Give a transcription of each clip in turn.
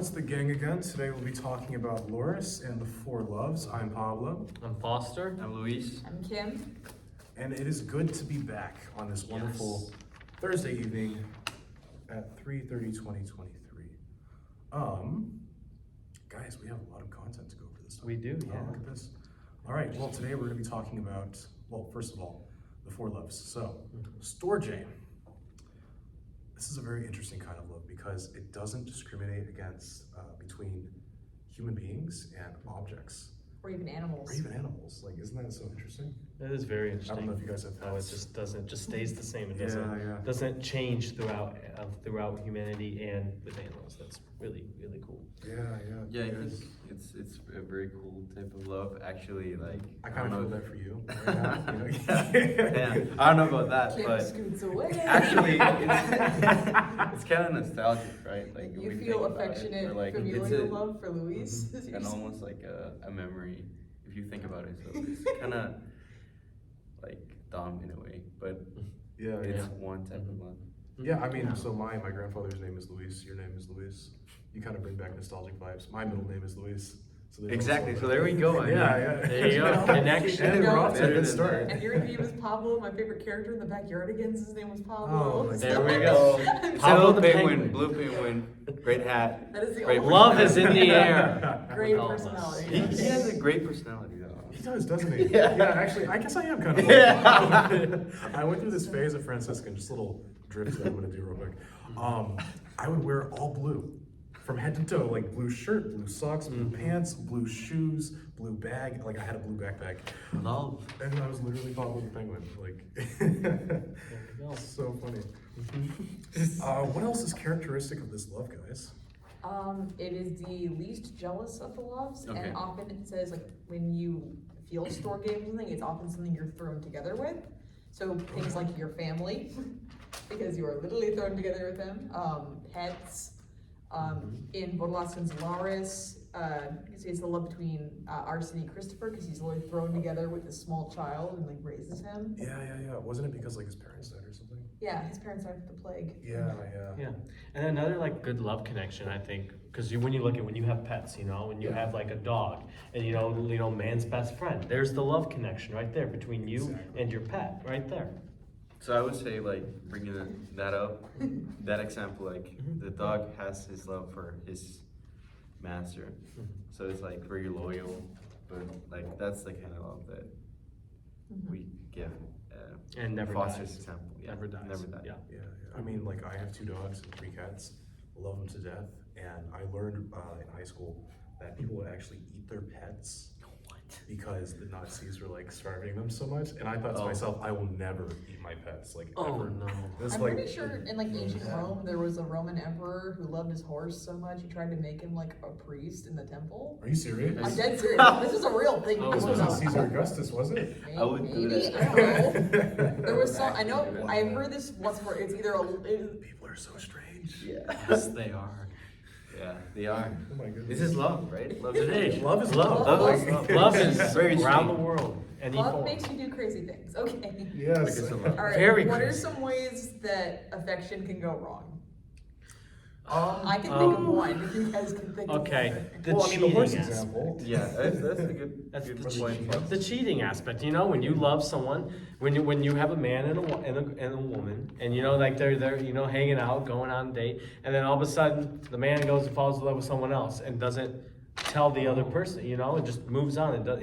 It's the gang again. Today we'll be talking about Laurus and the Four Loves. I'm Pablo. I'm Foster. I'm Luis. I'm Kim. And it is good to be back on this wonderful Thursday evening at 3/30/2023. Guys, we have a lot of content to go over this time. We do, yeah. Look at this. All right, well, today we're going to be talking about, well, first of all, the Four Loves. So, Storge. This is a very interesting kind of love because it doesn't discriminate against between human beings and objects. Or even animals. Or even animals. Like, isn't that so interesting? That is very I interesting. don't know if you guys have How it pets. just doesn't, just stays the same. It Yeah. doesn't change throughout humanity and with animals. That's really cool. Yeah. Yeah, I think it's a very cool type of love. Actually, like I kind of feel that for you. Right now, you know? Yeah, I don't know about that, Kim but scoots away. actually, it's kind of nostalgic, right? Like You when we feel think about it, affectionate, or, like, familial love for Luis. and almost like a memory if you think about it. So it's kind of like dumb in a way, but Yeah. it's one type of love. Yeah, I mean, so my grandfather's name is Luis. Your name is Luis. You kind of bring back nostalgic vibes. My middle name is Luis. So there's Exactly. also So there we go. I mean, Yeah. There you go. Connection. And we're off to a Better good than start. And your name was Pablo. My favorite character in the Backyardigans, his name was Oh, Pablo. my There God. we go. Pablo Pablo the penguin, penguin. blue penguin, great hat. That is the Great only Love is in the air. Great All of us. personality. He has a great personality, though. He does, doesn't he? Yeah. Actually, I guess I am kind of. Yeah. I went through this phase of Franciscan, just a little drift that I'm gonna do real quick. I would wear all blue, from head to toe, like blue shirt, blue socks, blue pants, blue shoes, blue bag. Like I had a blue backpack, Love. and I was literally Pablo the Penguin. Like, There we go. so funny. What else is characteristic of this love, guys? It is the least jealous of the loves, Okay. and often it says like when you feel Storge or something, it's often something you're thrown together with. So things like your family, because you are literally thrown together with them. Pets. In Baudelaire Laurus, you can say it's the love between Arsene and Christopher because he's literally thrown together with this small child and like raises him. Yeah. Wasn't it because like his parents died or something? Yeah, his parents died with the plague. Yeah. Yeah, and another like good love connection, I think, because when you have pets, when you have like a dog, and you know, man's best friend. There's the love connection right there between you Exactly. and your pet, right there. So I would say, like, bringing that up, that example, like, the dog has his love for his master. So it's like very loyal, but like that's the kind of love that we give. And never Foster's dies. example. Yeah, Never dies. Never dies. Yeah. I mean, like I have 2 dogs and 3 cats. Love them to death. And I learned in high school that people would actually eat their pets because the Nazis were like starving them so much. And I thought to myself, I will never eat my pets, like Oh ever. no. It's I'm like, pretty sure in like ancient Rome there was a Roman emperor who loved his horse so much he tried to make him like a priest in the temple. Are you serious? I'm dead serious. This is a real thing. Oh, This This was wasn't not- Caesar Augustus, was it? I would do Maybe, that. I don't know. There was some. I know. I've heard this once before. It's either People are so strange. Yeah. Yes, they are. Yeah, they are. Oh my goodness. This is love, right? Love It is. Love is love. love. Love is Very around the sweet. world. Any love form. makes you do crazy things. Okay. Yes. Because of love. All right. Very what are crazy. some ways that affection can go wrong? Um, I can think of one. If you guys can think Okay, of one. the well, I mean, the cheating horse aspect. example. Yeah, that's a good, That's good the point. cheating. The cheating aspect, when you love someone, when you have a man and a woman, and like they're hanging out, going on a date, and then all of a sudden the man goes and falls in love with someone else and doesn't tell the other person, and just moves on and does,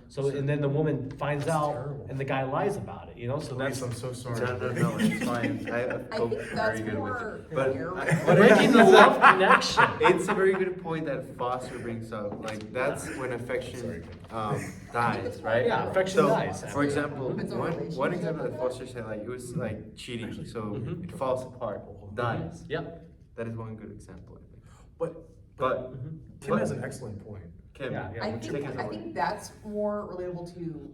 so and then the woman finds That's out terrible. and the guy lies about it, so that's Luis, I'm so sorry. No, it's fine. I I feel think very that's good with more it. But fair. what breaking the love connection. it's a very good point that Foster brings up. Like that's when affection Sorry. dies, right? Yeah, affection so, dies. For example, It's a one relationship. example that Foster said, like it was like cheating, so it falls apart, dies. Yep. That is one good example, I think. But Mhm. Tim has an excellent point. Kim, Yeah, yeah. I take think us I away. think that's more relatable to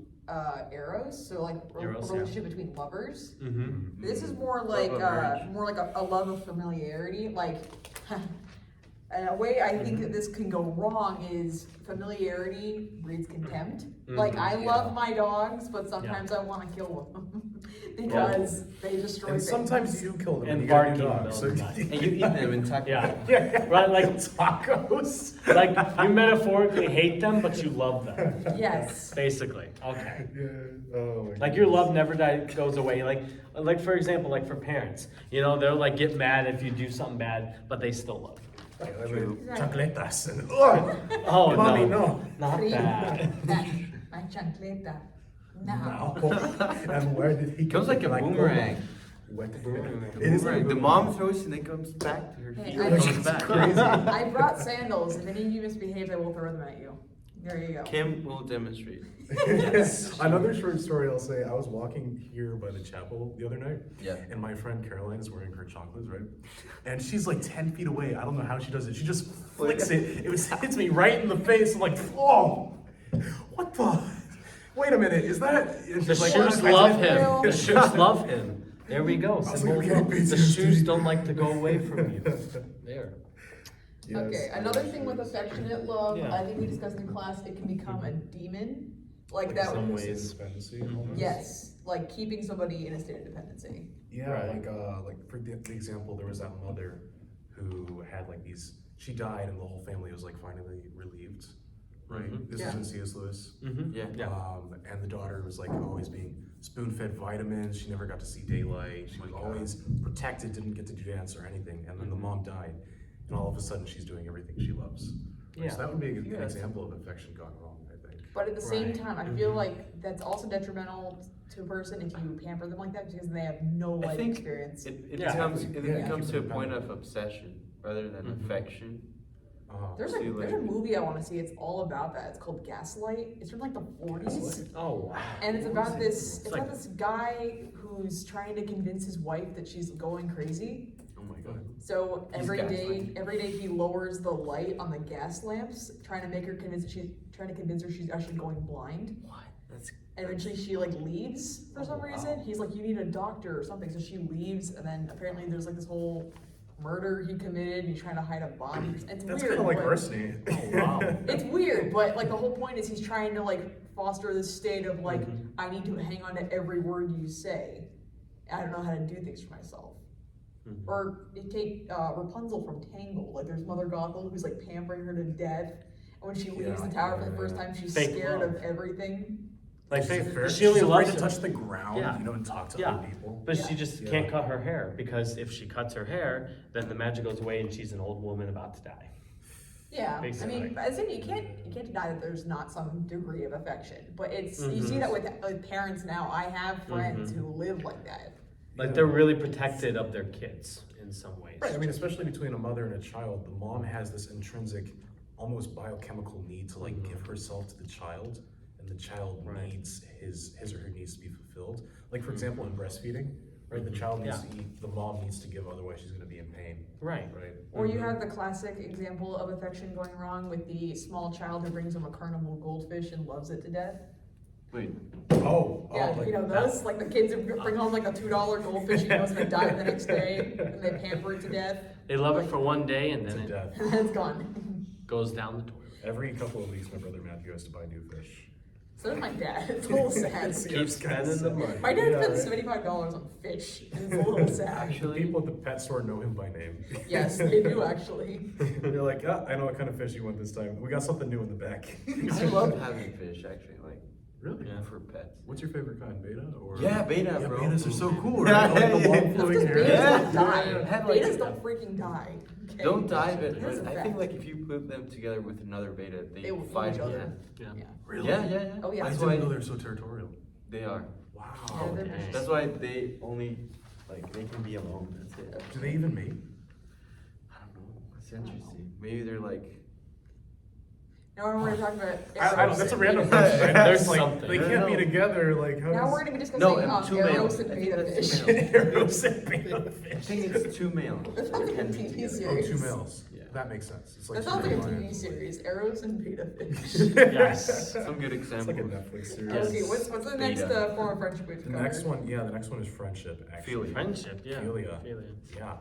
Eros. So like Eros, a yeah. relationship between lovers. Mm-hmm. This is more like of marriage. a love of familiarity. Like, a way I think that this can go wrong is familiarity breeds contempt. Like I love my dogs, but sometimes I want to kill them. because they destroy And things. sometimes you do kill them And and you get a new barking dog. So though. And you eat them in taco. Yeah, right, like, tacos. like you metaphorically hate them, but you love them, Yes. basically, okay. Yeah. Oh my Like your goodness. love never goes away. Like for example, like for parents, you know, they'll like get mad if you do something bad, but they still love you. Like, True. Chancletas and Oh mommy, no, no. not that. My chancleta. Now. No. And where did he It goes like a boomerang. What? Boomerang. It is like a The boomerang. mom throws and it comes back to her Hey, feet. I- It comes back. Crazy. I brought sandals. If any of you misbehave, I will throw them at you. There you go. Kim will demonstrate. Another short story I'll say, I was walking here by the chapel the other night. Yeah. And my friend Caroline is wearing her chocolates, right? And she's like 10 feet away. I don't know how she does it. She just flicks it. Hits me right in the face. I'm like, oh, what the? Wait a minute, is that? And The she's like, shoes "I- I- love I- him. The shoes love him. There we go. was Symbol like, of love. okay, The PTSD. shoes don't like to go away from you. There. Yes, Okay, another thing with affectionate love, Yeah. I think we discussed in class, it can become a demon. Like Like that some was, ways. Dependency, almost. yes, like keeping somebody in a state of dependency. Yeah, Right. like for the example, there was that mother who had like these. She died, and the whole family was like finally relieved. Right. Mhm. This Yeah. is in C.S. Lewis. Mm-hmm. Yeah. And the daughter was like always being spoon-fed vitamins. She never got to see daylight. She was always protected, didn't get to dance or anything. And then the mom died, and all of a sudden she's doing everything she loves. Yeah. So that would be an Yeah. example of affection gone wrong, I think. But at the same Right. time, I feel like that's also detrimental to a person if you pamper them like that because they have no I life think experience. It Yeah. becomes Yeah. to a point of obsession rather than Mhm. affection. There's See, a like- movie I want to see. It's all about that. It's called Gaslight. It's from like the 40s, Oh wow. and it's about this. It's It's like- about this guy who's trying to convince his wife that she's going crazy. Oh my god. So He's every gaslighting. day he lowers the light on the gas lamps, trying to make her convince she's actually going blind. What? That's And eventually she like leaves for some Oh, wow. reason. He's like, you need a doctor or something. So she leaves, and then apparently there's like this whole murder he committed. And he's trying to hide a body. It's That's weird. kind of like but- arsony. Oh wow. It's weird, but like the whole point is he's trying to like foster this state of like, Mhm. I need to hang on to every word you say. I don't know how to do things for myself. Mhm. Or you take Rapunzel from Tangled. Like there's Mother Gothel who's like pampering her to death. And when she leaves Yeah, the tower for the yeah, first yeah. time, she's Fake scared love. of everything. Like She's they, afraid- she only she's loves afraid to him. touch the ground, Yeah. you know, and talk to Yeah. other people. But Yeah. she just Yeah. can't cut her hair because if she cuts her hair, then the magic goes away and she's an old woman about to die. Yeah, Basically. I mean, but I think you can't deny that there's not some degree of affection, but it's you see Mhm. that with parents now. I have friends Mhm. who live like that. Like Yeah. they're really protected of their kids in some ways. Right, I mean, especially between a mother and a child, the mom has this intrinsic, almost biochemical need to like Mhm. give herself to the child, and the child Right. needs his or her needs to be fulfilled. Like for Mhm. example, in breastfeeding, right, the child needs Yeah. to eat, the mom needs to give, otherwise she's gonna be in pain, Right. right? Or you Mhm. have the classic example of affection going wrong with the small child who brings home a carnival goldfish and loves it to death. wait. Yeah, like you know those, like the kids who bring home like a $2 goldfish and knows gonna die the next day, and they pamper it to death, They love it for one day and then to it death. and then it's gone. goes down the toilet. Every couple of weeks, my brother Matthew has to buy new fish. So does my dad. It's a little sad. Keep spending the money. My dad Yeah, spends right. $75 on fish, and it's a little sad. The Actually, people at the pet store know him by name. Yes, they do actually. They're like, ah, I know what kind of fish you want this time. We got something new in the back. I love having fish actually, like Really? yeah, for pets. What's your favorite kind, beta or? Yeah, beta, Yeah, bro. betas are so cool, Yeah, right? Like the yeah, long yeah. flowing Because hair. betas Yeah. don't die. Had, like, Betas don't freaking die. okay? Don't dive it, That's but a I think fact. like if you put them together with another beta, They will eat fight each other. Yeah. Yeah. Really? Yeah, yeah, yeah. Oh, yeah. I That's didn't why know they're so territorial. they are. Wow. Yeah, they're dang. vicious. That's why they only like they can be alone. That's it. Do they even mate? I don't know. That's interesting. Maybe they're like. Now we're going to talk about I don't, that's a random Eros. question. There's Like, something. They I can't don't be know. together. Like how Now we're does going to be discussing No, and two Eros males. and I think beta that's fish. two males. Eros and beta I fish? think it's two males. That sounds like a Can be TV together. series. Oh, two males. Yeah. That makes sense. It's That two sounds like a lions. TV series. Eros and beta fish. Yes. Some good It's examples. like a Netflix series. Yes. Okay, what's the next Beta. form of friendship we've The covered? next one, yeah, the next one is friendship. Actually, Philia. Friendship, yeah. Philia. Philia. Yeah.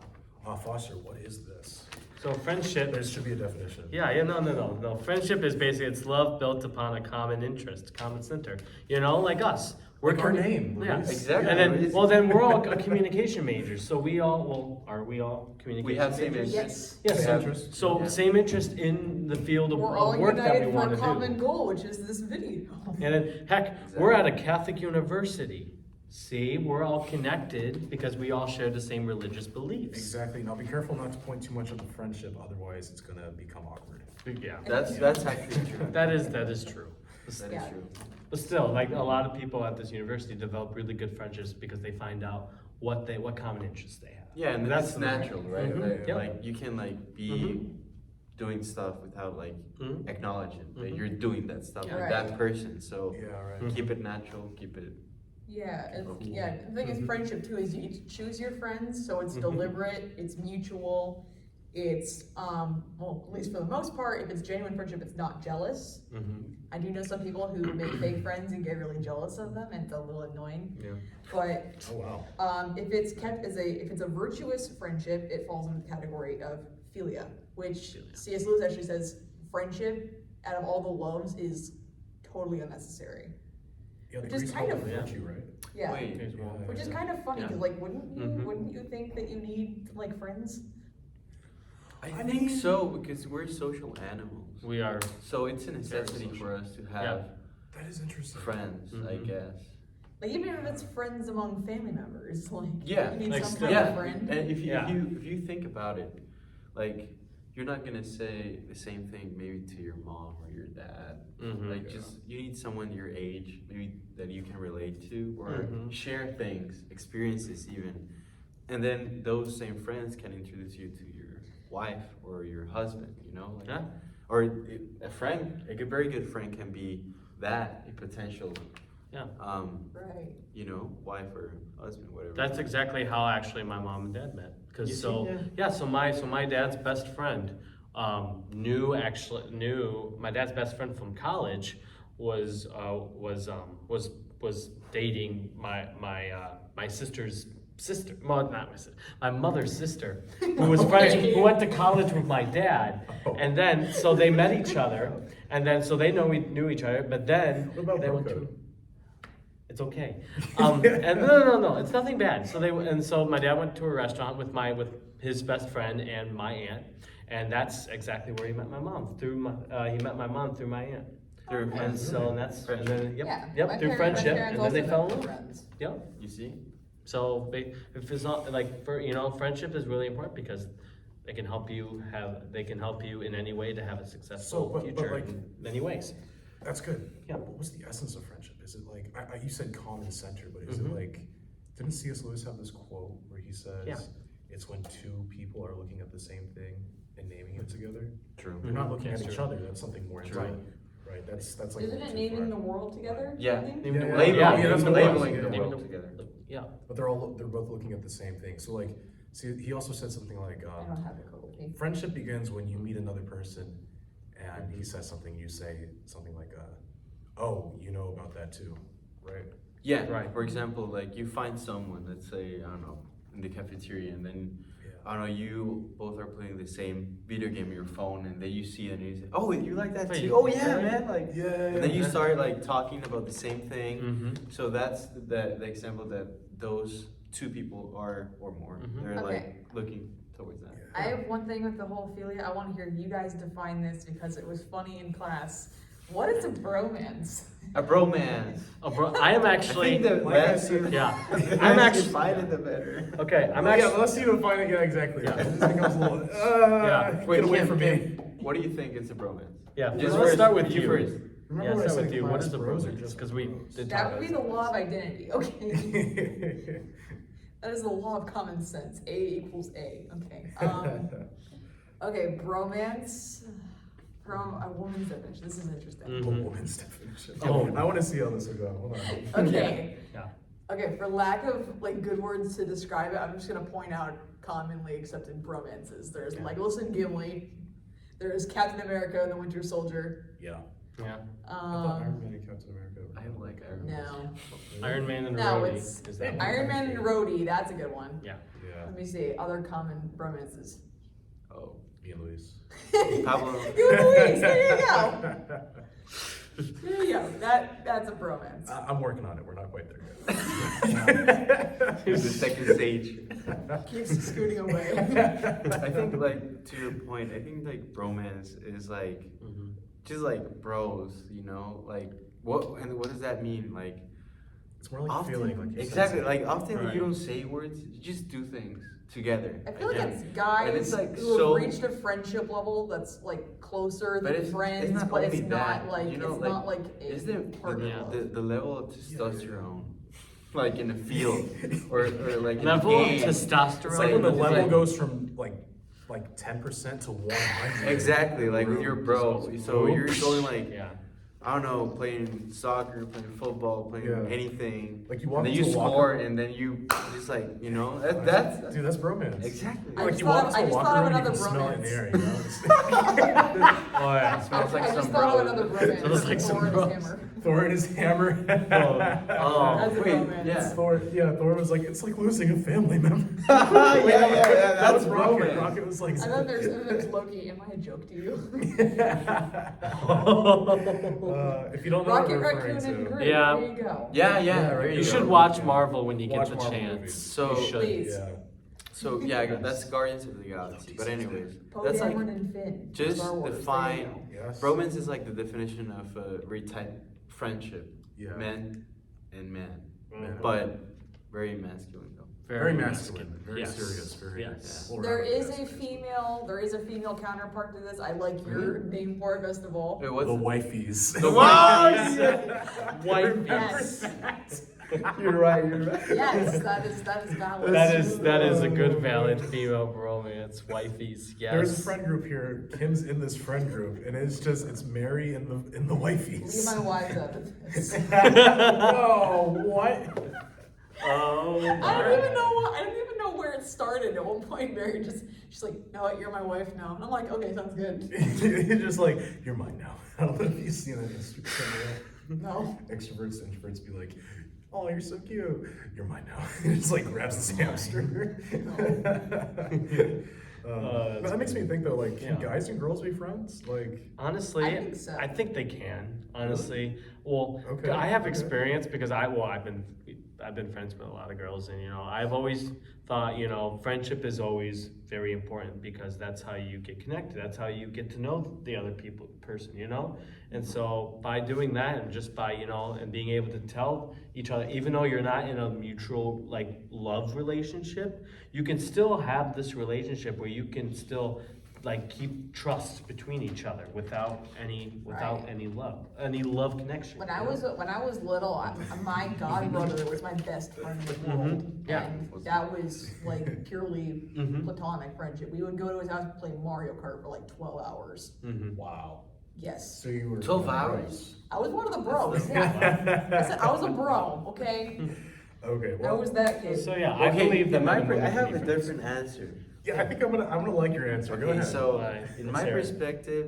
Foster, what is this? So friendship There should be a definition. Yeah, no. Friendship is basically it's love built upon a common interest, common center. You know, like us. Like our commu- name, Yeah, Laurus. Exactly. And then, Laurus. well, then we're all communication majors. So we all, well, are we all communication We have same majors? interests. Yes. We Same have- interests. So Yeah. same interest in the field of, We're all of work that we united for want a to common do. goal, which is this video. And then, heck, we're at a Catholic university. See, we're all connected because we all share the same religious beliefs. Exactly. Now be careful not to point too much on the friendship, otherwise it's gonna become awkward. Yeah, That's actually true. that is true. That is Yeah. true. But still, like a lot of people at this university develop really good friendships because they find out what common interests they have. Yeah, and That's that's the- natural, right? Mhm. Like, Yep. like you can like be Mhm. doing stuff without like Mhm. acknowledging that Mhm. you're doing that stuff with Right. that person. So Yeah, right. Mhm. keep it natural, keep it. Yeah, and Okay. yeah, the thing is Mhm. friendship too is you choose your friends, so it's Mhm. deliberate, it's mutual, it's, well, at least for the most part, if it's genuine friendship, it's not jealous. Mhm. I do know some people who make fake friends and get really jealous of them, and it's a little annoying, Yeah. but Oh wow. if it's kept as if it's a virtuous friendship, it falls into the category of philia, which Philia. C.S. Lewis actually says friendship out of all the loves is totally unnecessary. Yeah, the Which is Greeks kind called of- it Yeah. virtue, right? Yeah. Wait, Okay, so- Yeah. Which is kind of funny, Yeah. because like, wouldn't Mhm. you think that you need like friends? I think so because we're social animals. We are. So it's a necessity social. for us to have That is interesting. friends, I Mhm. guess. Like even if it's friends among family members, like Yeah, you need like some still- kind of Yeah, friend. and if Yeah. you think about it, like you're not gonna say the same thing maybe to your mom or your dad. Mhm. Like Yeah. just you need someone your age, maybe that you can relate to or Mhm. share things, experiences even, and then those same friends can introduce you to your wife or your husband. You know, like, Yeah. or a friend, like a very good friend can be that a potential, Yeah. Right. you know, wife or husband, whatever. That's exactly how actually my mom and dad met. You Cause see? so Yeah. so my dad's best friend knew my dad's best friend from college was dating my sister's sister. Well, not my sister, my mother's sister, who was friends, who went to college with my dad, and then so they met each other, and then so they knew each other, but then What about they went bro to. It's okay. And no, it's nothing bad. So my dad went to a restaurant with his best friend and my aunt, and that's exactly where he met my mom he met my mom through my aunt. Through Okay. And so and then Yeah. My through my friendship, parents and then they also fell in met love. friends. Yep. You see? So if it's not like friendship is really important because they can help you in any way to have a successful but future like- in many ways. That's good. Yeah. What was the essence of friendship? Is it like you said common center, but is Mhm. it like didn't C.S. Lewis have this quote where he says Yeah. it's when two people are looking at the same thing and naming it together? True. They're not looking That's at each true. other. That's something more True. intimate, right? That's like Isn't too it naming the far. world together? Yeah. I think? Naming Yeah, the yeah, world. yeah, that's what it was. labeling the Yeah. world together. Yeah. But they're both looking at the same thing. So like, see, he also said something like, I don't have the code with me. friendship begins when you meet another person, and he says something, you say something like, "Oh, you know about that too," right? Yeah. Right. For example, like you find someone, let's say, I don't know, in the cafeteria, and then Yeah. I don't know, you both are playing the same video game on your phone, and then you see it and you say, "Oh, you like that Wait, too? Oh yeah, really? man!" Like, Yeah. and then you start like talking about the same thing. Mm-hmm. So that's the example that those two people are or more. Mhm. They're Okay. like looking towards that. I have one thing with the whole philia. I want to hear you guys define this because it was funny in class. What is a bromance? A bromance. Oh, bro, I am actually. I think the like I less said- Yeah. I'm I'm actually actually. define it, the better. Okay, I'm Yeah, actually. let's see who find it. Yeah, exactly. Yeah. This becomes a little. Yeah. Wait, Get away Kim, from Kim, me. what do you think is a bromance? Yeah. Just Let's first, start with you first. Remember Yeah, what I start said with in you. What class, is a bros are bromance? just Because we bros. did That talk would be about the law of this. identity. Okay. That is the law of common sense. A equals A. Okay. Okay, bromance. From a woman's definition. This is interesting. Mm. A woman's definition. Oh. I want to see how this will go. Hold on. Okay. Yeah. Okay, for lack of like good words to describe it, I'm just gonna point out commonly accepted bromances. There's Yeah. Legolas and Gimli. There's Captain America and the Winter Soldier. Yeah. Yeah. I thought Iron Um, Man and Captain America. I don't like Iron Man. no. Iron Man and No, Rhodey it's is that one? Iron Man and Rhodey. That's a good one. Yeah. Yeah. Let me see other common bromances. Oh. Me and Luis. Pablo. You and Luis. There you go. There you go. That's a bromance. I'm working on it. We're not quite there The second stage. Keeps scooting away. I think like to your point, I think like bromance is like just like bros, you know, like what does that mean? Like It's more like often, feeling like you exactly, sense it. like often Right. you don't say words, you just do things together. I feel like Again. it's And guys it's, like, who so- have reached a friendship level that's like closer But than it's friends, not but it's only not that, like you know, it's like, not like a Is there partner Yeah. love. the level of testosterone, like in the field, or like in the Level of game? testosterone. It's like when the It's level like- goes from like 10% to 100. Exactly, like with your bro. So you're Oops. going like Yeah. I don't know, playing soccer, playing football, playing Yeah. anything. Like you walk and then you into a locker- score, and then you just like you know that's Dude, that's bromance. exactly. I Like just you walk thought into of- a I just locker thought of room and you another can smell it in the air, you know? Oh yeah. Smells like I some just thought bro. of another bromance. Smells like some Thor and his bros. hammer. Thor and his hammer. Oh. That's a wait, bromance. yeah. Thor was like, it's like losing a family member. yeah, That was that's Rocket. bromance. Rocket was like, And then there's Loki. Am I a joke to you? if you don't know Rocket what we're Raccoon referring and to, Groot. Yeah. There you go. Yeah, Yeah, there right. You go. should watch Marvel when you Watch get the Marvel chance. movies. So- you should. Please. yeah. So yeah, that's Guardians of the Galaxy. But anyways, Poe that's like Dameron and Finn. just Star Wars, there you define. go. Yes. Bromance is like the definition of a very tight friendship, Yeah. men and man, Mhm. but very masculine though. Very masculine, very Yes. serious, very. Yes. well There rounded, is a yes. female counterpart to this. I like your name for it best of all. Wait, what's The wifeys. The Wow, wifeys. Wifeys. Yes, You're right. yes, that is valid. That is a good valid female bromance. Wifeys. Yes. There's a friend group here. Kim's in this friend group, and it's Mary and the wifeys. Leave my wives out of this. Whoa, what? Oh. I don't even know where it started. At one point, Mary she's like, "No, you're my wife now," and I'm like, "Okay, sounds good." You're just like, you're mine now. I don't know if you've seen it. No. Extroverts, introverts be like, oh, you're so cute. You're mine now. He just like grabs his hamster. But that makes me think though, like, can Yeah. guys and girls be friends? Like, Honestly, I think so. I think they can. Honestly, well, Okay, I have okay. experience because I've been friends with a lot of girls, and I've always thought friendship is always very important because that's how you get connected. That's how you get to know the other person. And so by doing that and just by and being able to tell each other, even though you're not in a mutual like love relationship, you can still have this relationship where you can still like keep trust between each other without any love connection. When I was little, my god brother was my best friend in the world, Yeah. and that was like purely Mhm. platonic friendship. We would go to his house and play Mario Kart for like 12 hours. Mm-hmm. wow. Yes, So you were 12 hours. I was one of the bros. Yeah, I said I was a bro. Okay, Okay, I well, was that kid. So yeah, I Okay, believe that in my men and women I can have be a friends. different answer. yeah, I think I'm gonna like your answer. Go Okay, ahead. so Why? in Let's my hear it. perspective,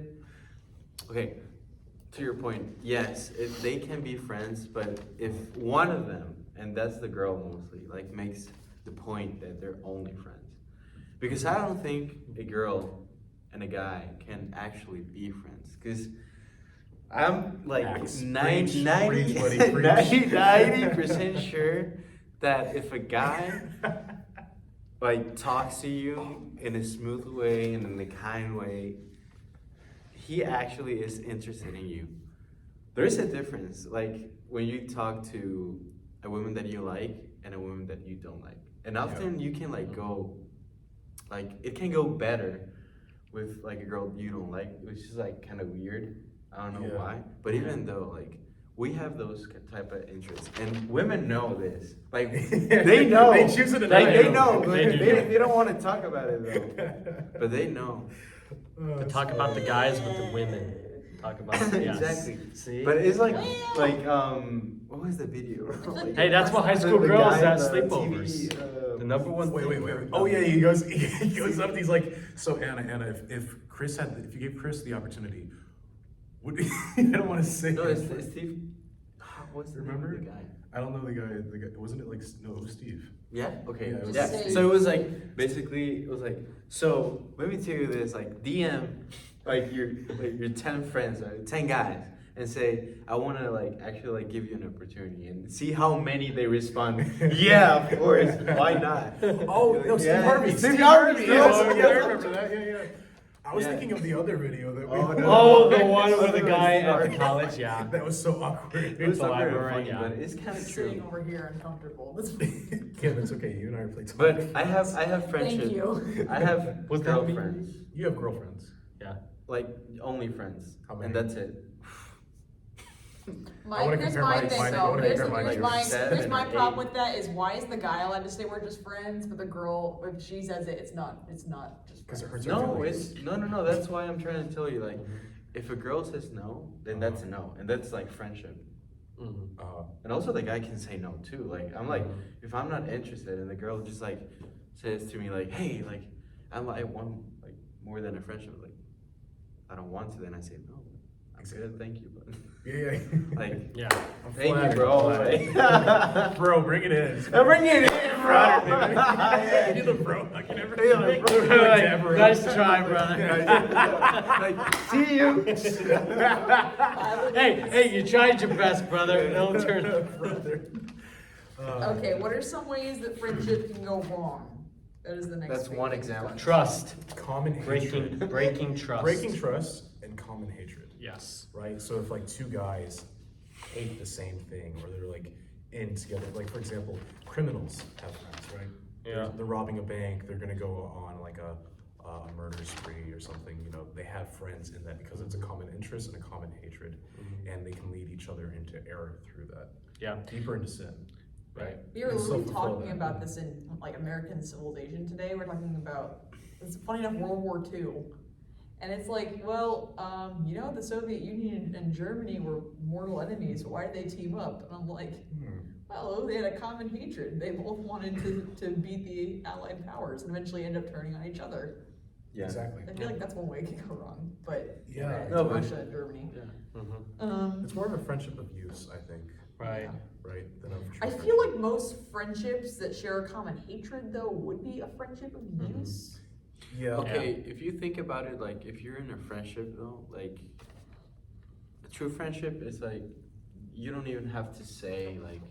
okay, to your point, yes, they can be friends, but if one of them, and that's the girl mostly, like makes the point that they're only friends, because I don't think a girl and a guy can actually be friends, because I'm like Facts. 90, Preach, buddy, preach. 90% sure that if a guy like talks to you in a smooth way and in a kind way, he actually is interested in you. There's a difference, like when you talk to a woman that you like and a woman that you don't like. And often you can like go, like it can go better with like a girl you don't like, which is like kind of weird. I don't know Yeah. why. But even though like we have those type of interests, and women know this. Like they know. They choose it. Like, They they know. do. They do. They don't want to talk about it though. But they know. Talk about the guys with the women. Talk about yes. Exactly. See? But it's like Well. what was the video? Like, Hey, that's what high school the girls guy, at the sleepovers. TV, The number one. Wait. thing. Oh yeah, he goes up. He's like, so Anna, if you gave Chris the opportunity, would I don't want to say. No, it, it's but- Steve. What's the Remember? name of the guy? I don't know the guy. Wasn't it like no? It was Steve. Yeah. Okay. Yeah, it was Yeah. Steve. So it was like basically it was like so. Let me tell you this: like DM, like your 10 friends, 10 guys, and say, I want to like actually like give you an opportunity and see how many they respond. Yeah, of course. Why not? Oh, no, Steve Yeah. Harvey. Steve Harvey. Yes, Oh, yeah, I yeah. remember that. Yeah, yeah. I was Yeah. thinking of the other video that we. Oh, no. Oh, the one with the guy at the Sorry. college, yeah. That was so awkward. It was The so very library, funny, yeah. but it's kind of Sitting true. over here uncomfortable. Kim, it's okay. You and I are playing. But I have friendship. Thank you. I have What's that mean? girlfriends, You have girlfriends. Yeah. like only friends, How many? and that's it. I wanna Here's compare my mine- thing mine- I though, wanna here's compare mine to my, yours. Seven here's my or problem eight. with that is why is the guy allowed to say we're just friends, but the girl, if she says it, it's not just 'Cause it friends. hurts her No, feelings. it's no. That's why I'm trying to tell you, like, if a girl says no, then that's a no, and that's like friendship. Mm-hmm. And also the guy can say no too. Like I'm like, if I'm not interested, and the girl just like says to me like, hey, like I want like more than a friendship, like I don't want to, then I say no. I'm good, thank you, but Yeah, yeah. like Yeah. I'm thank you, flattered, bro. I'm Like, Bro, bring it in. bring it in, bro. Yeah, you're the bro. I can never Yeah, like, bro. like Deborah. Nice try, brother. Like, see you. Hey, you tried your best, brother. No turn. Brother. Okay, what are some ways that friendship can go wrong? That is the next. That's big one thing. example. Trust. Common hatred. Breaking trust. Breaking trust and common hatred. Yes. Right? So if like two guys hate the same thing or they're like in together, like for example, criminals have friends, right? Yeah. They're robbing a bank, they're gonna go on like a murder spree or something, you know, they have friends in that because it's a common interest and a common hatred, and they can lead each other into error through that. Yeah. Deeper into sin. Right? We were And literally self-fulfill talking that. about this in like American civilization today. We're talking about, it's funny enough, World War II. And it's like, well, you know, the Soviet Union and Germany were mortal enemies. Why did they team up? And I'm like, well, they had a common hatred. They both wanted to beat the Allied powers and eventually end up turning on each other. Yeah. Exactly. I feel like that's one way it can go wrong, but Yeah. it's No, but- Russia and Germany. Mm-hmm. It's more of a friendship of use, I think, Right. right? Than a true I friendship. feel like most friendships that share a common hatred, though, would be a friendship of Mhm. use. Yeah. Okay, if you think about it, like if you're in a friendship though, like a true friendship is like you don't even have to say like,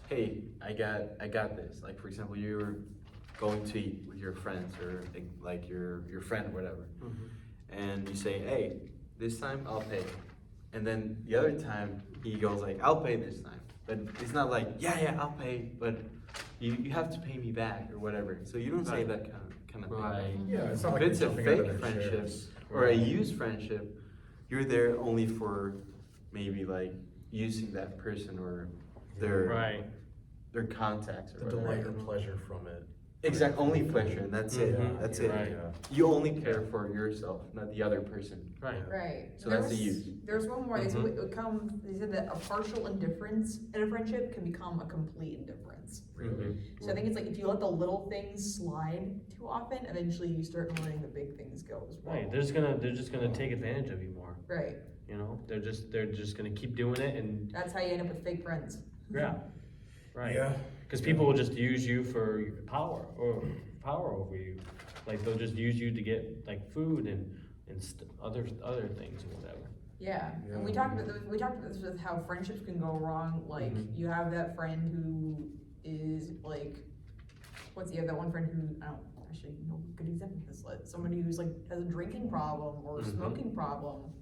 hey, I got this. Like for example, you're going to eat with your friends or like your friend or whatever, and you say, hey, this time I'll pay, and then the other time he goes like, I'll pay this time, but it's not like yeah I'll pay, but you have to pay me back or whatever. So you don't say Right. that kind of thing. Right. Yeah, it's not If like it's you're a jumping out of fake their friendship chairs. or a used friendship, you're there only for maybe like using that person or their Right. their contacts or The whatever. delight or pleasure from it. Exact only pleasure, and that's it. Mhm. That's Yeah, it. Right. yeah. You only care for yourself, not the other person. Right. Right. So that's the use. There's one more. Mhm. They said that a partial indifference in a friendship can become a complete indifference. Mhm. So I think it's like if you let the little things slide too often, eventually you start letting the big things go as well. Right. They're just gonna take advantage of you more. Right. You know, they're just gonna keep doing it, and That's how you end up with fake friends. yeah, right. Yeah. Because people will just use you for your power or power over you. Like they'll just use you to get like food and other things or whatever. Yeah. Yeah. And we talked about this with how friendships can go wrong. Like Mhm. you have that friend who is like, you have that one friend who I don't actually know a good example of this. Like somebody who's like has a drinking problem or a Mhm. smoking problem.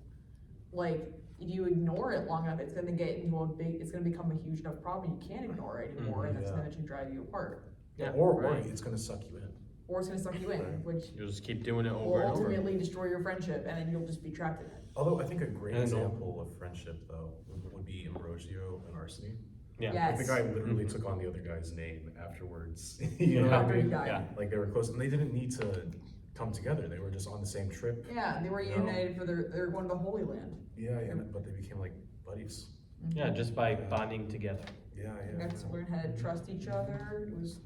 Like if you ignore it long enough, it's gonna it's gonna become a huge enough problem you can't ignore it anymore, and that's Yeah. gonna eventually drive you apart. Yeah. Or right. it's gonna suck you in. Or it's gonna suck you in, Right. which You'll just keep doing it will over and over. ultimately destroy your friendship, and then you'll just be trapped in it. Although I think a great And example of friendship though would be Ambrosio and Arseny. Yeah. Yeah. Like the guy literally Mhm. took on the other guy's name afterwards. You know what After I he mean? died. Yeah. Like they were close, and they didn't need to come together. They were just on the same trip. Yeah, they were No. united for they were going to the Holy Land. Yeah, but they became like buddies. Yeah, just by bonding together. Yeah, They yeah. got to learn how to trust each other. It was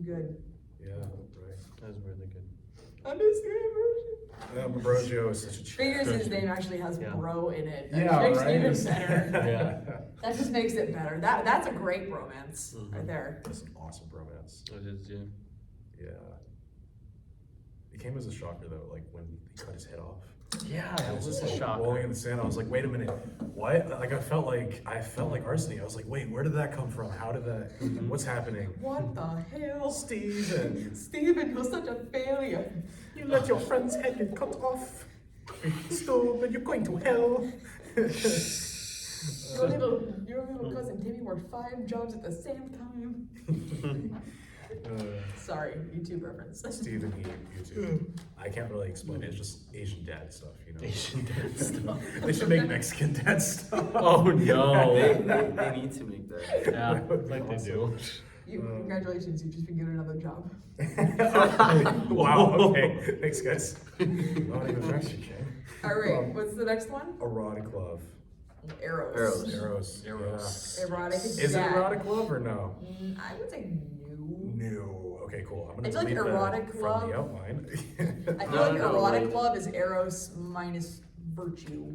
good. Yeah, right. That was really good. I miss the Ambrosio is such a cheat. Figures his name actually has Yeah. bro in it. That Yeah, makes right. it even better. Yeah. That just makes it better. That's a great romance right Mhm. there. That's an awesome romance. It is, yeah. Yeah. You came as a shocker though, like when he cut his head off. Yeah, And it it's was just a like shocker. rolling in the sand. I was like, wait a minute, what? Like I felt like arsony. I was like, wait, where did that come from? How did that? What's happening? What the hell? Steven, Steven, you're such a failure. you let your friend's head get cut off. Stop, and you're going to hell. Your little cousin Timmy worked 5 jobs at the same time. Sorry, YouTube reference. Steven, you too. I can't really explain it. It's just Asian dad stuff, you know. Asian dad stuff. They should make Mexican dad stuff. Oh no. They need to make that. Yeah, like they do. Congratulations, you've just been given another job. Wow, okay. Thanks, guys. Not even Mexican. Alright, what's the next one? Erotic love. Eros. Eros. Eros. Erotic. Yeah. Is it erotic love or no? I would say no. No. Okay, cool. I'm I gonna feel like delete erotic that love- from the outline. I feel No, like no, erotic like- love is Eros minus virtue.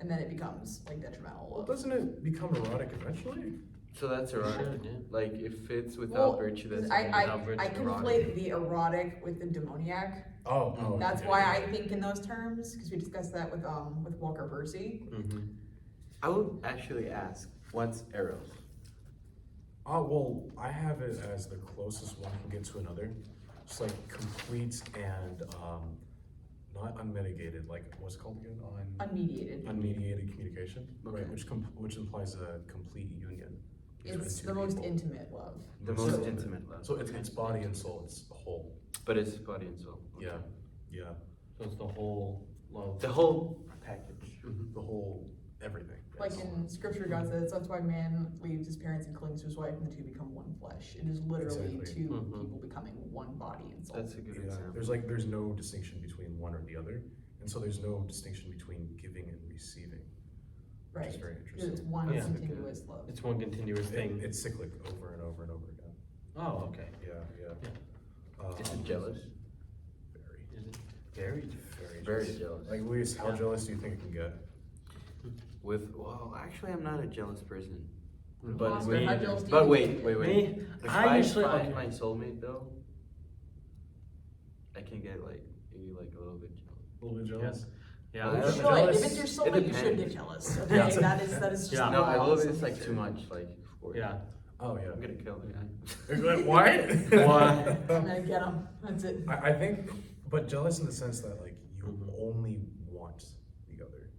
And then it becomes like detrimental Well, love. doesn't it become erotic eventually? So that's erotic. Should, yeah. Like if it's without Well, virtue, that's I without virtue, conflate erotic. the erotic with the demoniac. Oh. That's yeah, why yeah. I think in those terms, because we discussed that with Walker Percy. I would actually ask, what's eros? Oh, well, I have it as the closest one can get to another. Just like complete and not unmitigated, like what's it called again? Unmediated. Unmediated communication, Okay. right? Which implies a complete union. between It's two the most people. intimate love. The So- most intimate love. So it's body and soul. It's a whole. But it's body and soul. Okay. Yeah. So it's the whole love. The whole package. The whole everything. Like yes. in scripture, God says that's why man leaves his parents and clings to his wife, and the two become one flesh. It is literally Exactly. two Mhm. people becoming one body and soul. That's a good Yeah, example. there's no distinction between one or the other, and so there's no distinction between giving and receiving, which right. is very Because interesting. it's one Yeah. continuous love. It's one continuous thing. It's cyclic over and over and over again. Oh, okay. Yeah. Is it jealous? Very, Is it very? Very jealous. Like Luis, how jealous do you think it can get? Well, actually, I'm not a jealous person. But Oscar, me how either. jealous do you But think wait. Me? If I I usually- find okay. my soulmate though, I can get like maybe like a little bit jealous. A little bit jealous? Yeah. Well, You I'm should. jealous. If it's your It soulmate, you should depends. get jealous. Okay, Yeah. that is just Yeah. No, not a little bit awesome. is like too much. Like, of course. Yeah. Oh yeah. I'm gonna kill the guy. What? Why? I'm gonna get him. That's it. I think, but jealous in the sense that like you Mhm. only want the other.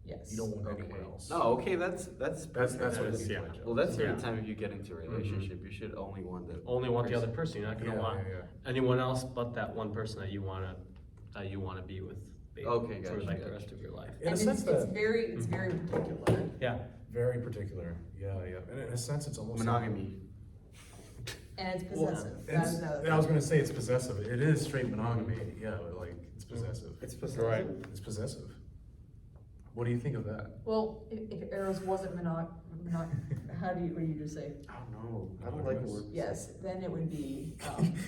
Yes. You don't want Okay. anyone else. No, okay, that's That's perfect. what it That's- means yeah. by jealous. Well, that's every Yeah. time you get into a relationship, you should only want the Only want the other person. You're not gonna want yeah. anyone else but that one person that you wanna be with. Okay, for gotcha, like the gotcha. rest of your life. In a And sense it's that very particular. Yeah. very particular. Yeah. And in a sense, it's almost monogamy. And it's Well, possessive. it's- That is the other I was thing. gonna say it's possessive. It is straight monogamy. Yeah, but like it's possessive. It's Right. It's possessive. What do you think of that? Well, if Eros wasn't what do you just say? I don't know. I don't like the word. Yes, then it would be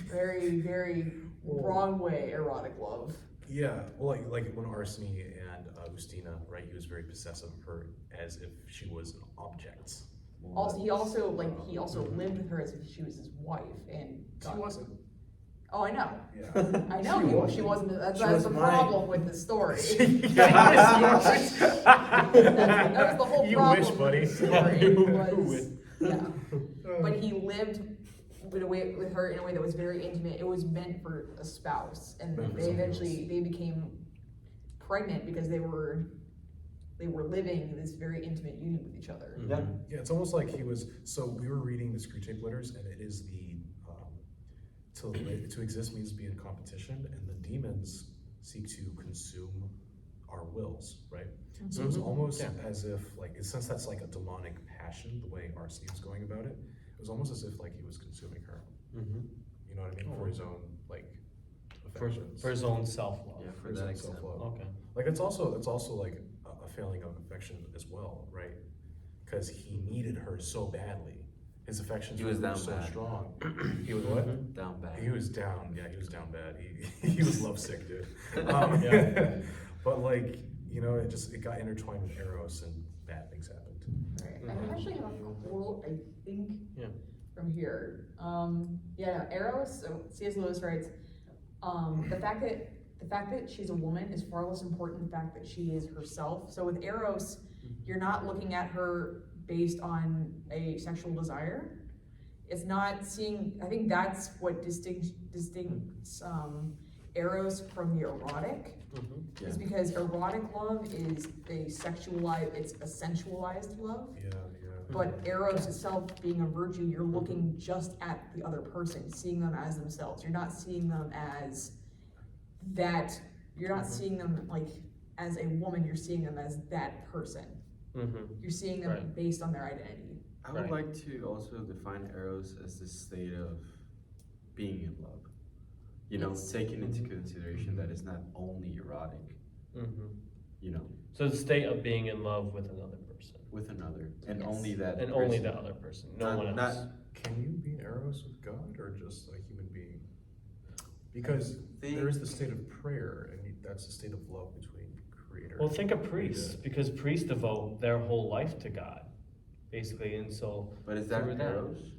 very, very wrong way erotic love. Yeah, well, like when Arseny and Agustina, right? He was very possessive of her as if she was an object. Also, he also lived with her as if she was his wife, and She wasn't. Oh, I know. Yeah. I know she wasn't. That's the was mine. problem with the story. Yes, that was the whole You problem wish, with buddy. the story. You Was, wish. yeah. But he lived with her in a way that was very intimate. It was meant for a spouse, and Meant for they something eventually else. they became pregnant because they were living this very intimate union with each other. Yeah. Yeah, it's almost like he was. So we were reading the Screwtape Letters, and it is the to exist means to be in competition, and the demons seek to consume our wills, right? So it's almost as if, like, since that's like a demonic passion, the way Arseny was going about it, it was almost as if like he was consuming her. You know what I mean? For his own like affections. For his own self-love. Yeah, For for his that own example. self-love. Okay. Like that's also like a failing of affection as well, right? Because he needed her so badly. His affections He was were down so bad. strong. He was what? Down bad. He was down. Yeah, he was down bad. He was lovesick, dude. Yeah. But like, you know, it got intertwined with Eros, and bad things happened. Right. I actually have a quote, I think, Yeah. from here. Eros, so C.S. Lewis writes, The fact that she's a woman is far less important than the fact that she is herself. So with Eros, you're not looking at her based on a sexual desire. It's not seeing, I think that's what distincts Eros from the erotic. Yeah. Is because erotic love is it's a sensualized love. Yeah, yeah. But Eros itself being a virtue, you're looking just at the other person, seeing them as themselves. You're not seeing them as that, you're not seeing them like as a woman, you're seeing them as that person. You're seeing them Right. based on their identity. I would Right. like to also define Eros as the state of being in love. You know, Yes. taking into consideration that it's not only erotic, you know, So the state of being in love with another person, with another, and Yes. only that and person. only the other person, no Not- one else. not- Can you be Eros with God or just a human being? Because think- there is the state of prayer, and that's the state of love between Creator. Well, think of and priests, created. because priests devote their whole life to God, basically, and so. But is that through that- Eros?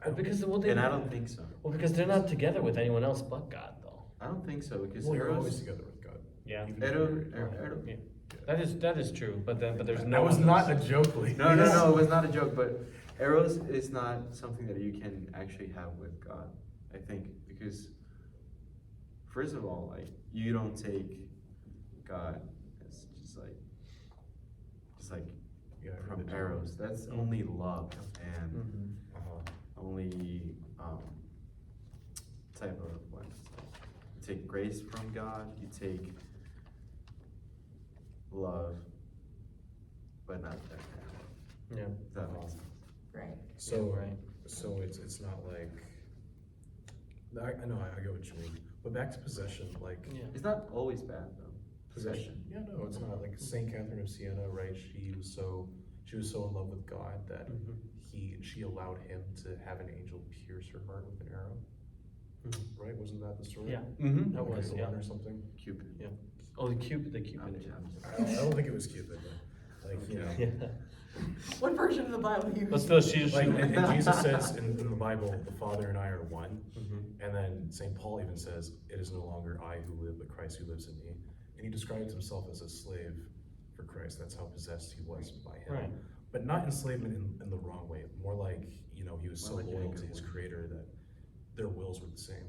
Well, because well, they, And I don't think so. well, because they're not together with anyone else but God, though. I don't think so because Well, you're always Eros. together with God. Yeah. Even if Eros, you're- Yeah. That is true, but there's no. That was one not else. a joke, Lee. No, no, no, it was not a joke, but Eros is not something that you can actually have with God, I think, because first of all, like, you don't take God as just like Yeah, I heard from that. Eros. That's only love and Mhm. only type of what? You take grace from God, you take love, but not that kind of love. Yeah. If that makes sense. Right. So, Right. so it's not like, I know, I get what you mean, but back to possession, like, Yeah. It's not always bad though. possession, yeah, no, it's not, like Saint Catherine of Siena, right, she was so in love with God that she allowed him to have an angel pierce her heart with an arrow, right, wasn't that the story? Yeah. That Like was, a yeah. line or something? Cupid. Yeah. Oh, the Cupid. I'm just- I'm just- I don't think it was Cupid, but, like, you know. Yeah. What version of the Bible you? But still, she. Like, and Jesus says in the Bible, the Father and I are one. Mhm. And then St. Paul even says, it is no longer I who live, but Christ who lives in me. And he describes himself as a slave for Christ. That's how possessed he was by him. Right. But not enslavement in the wrong way. More like, you know, he was so More like in a loyal good to his way. creator that their wills were the same.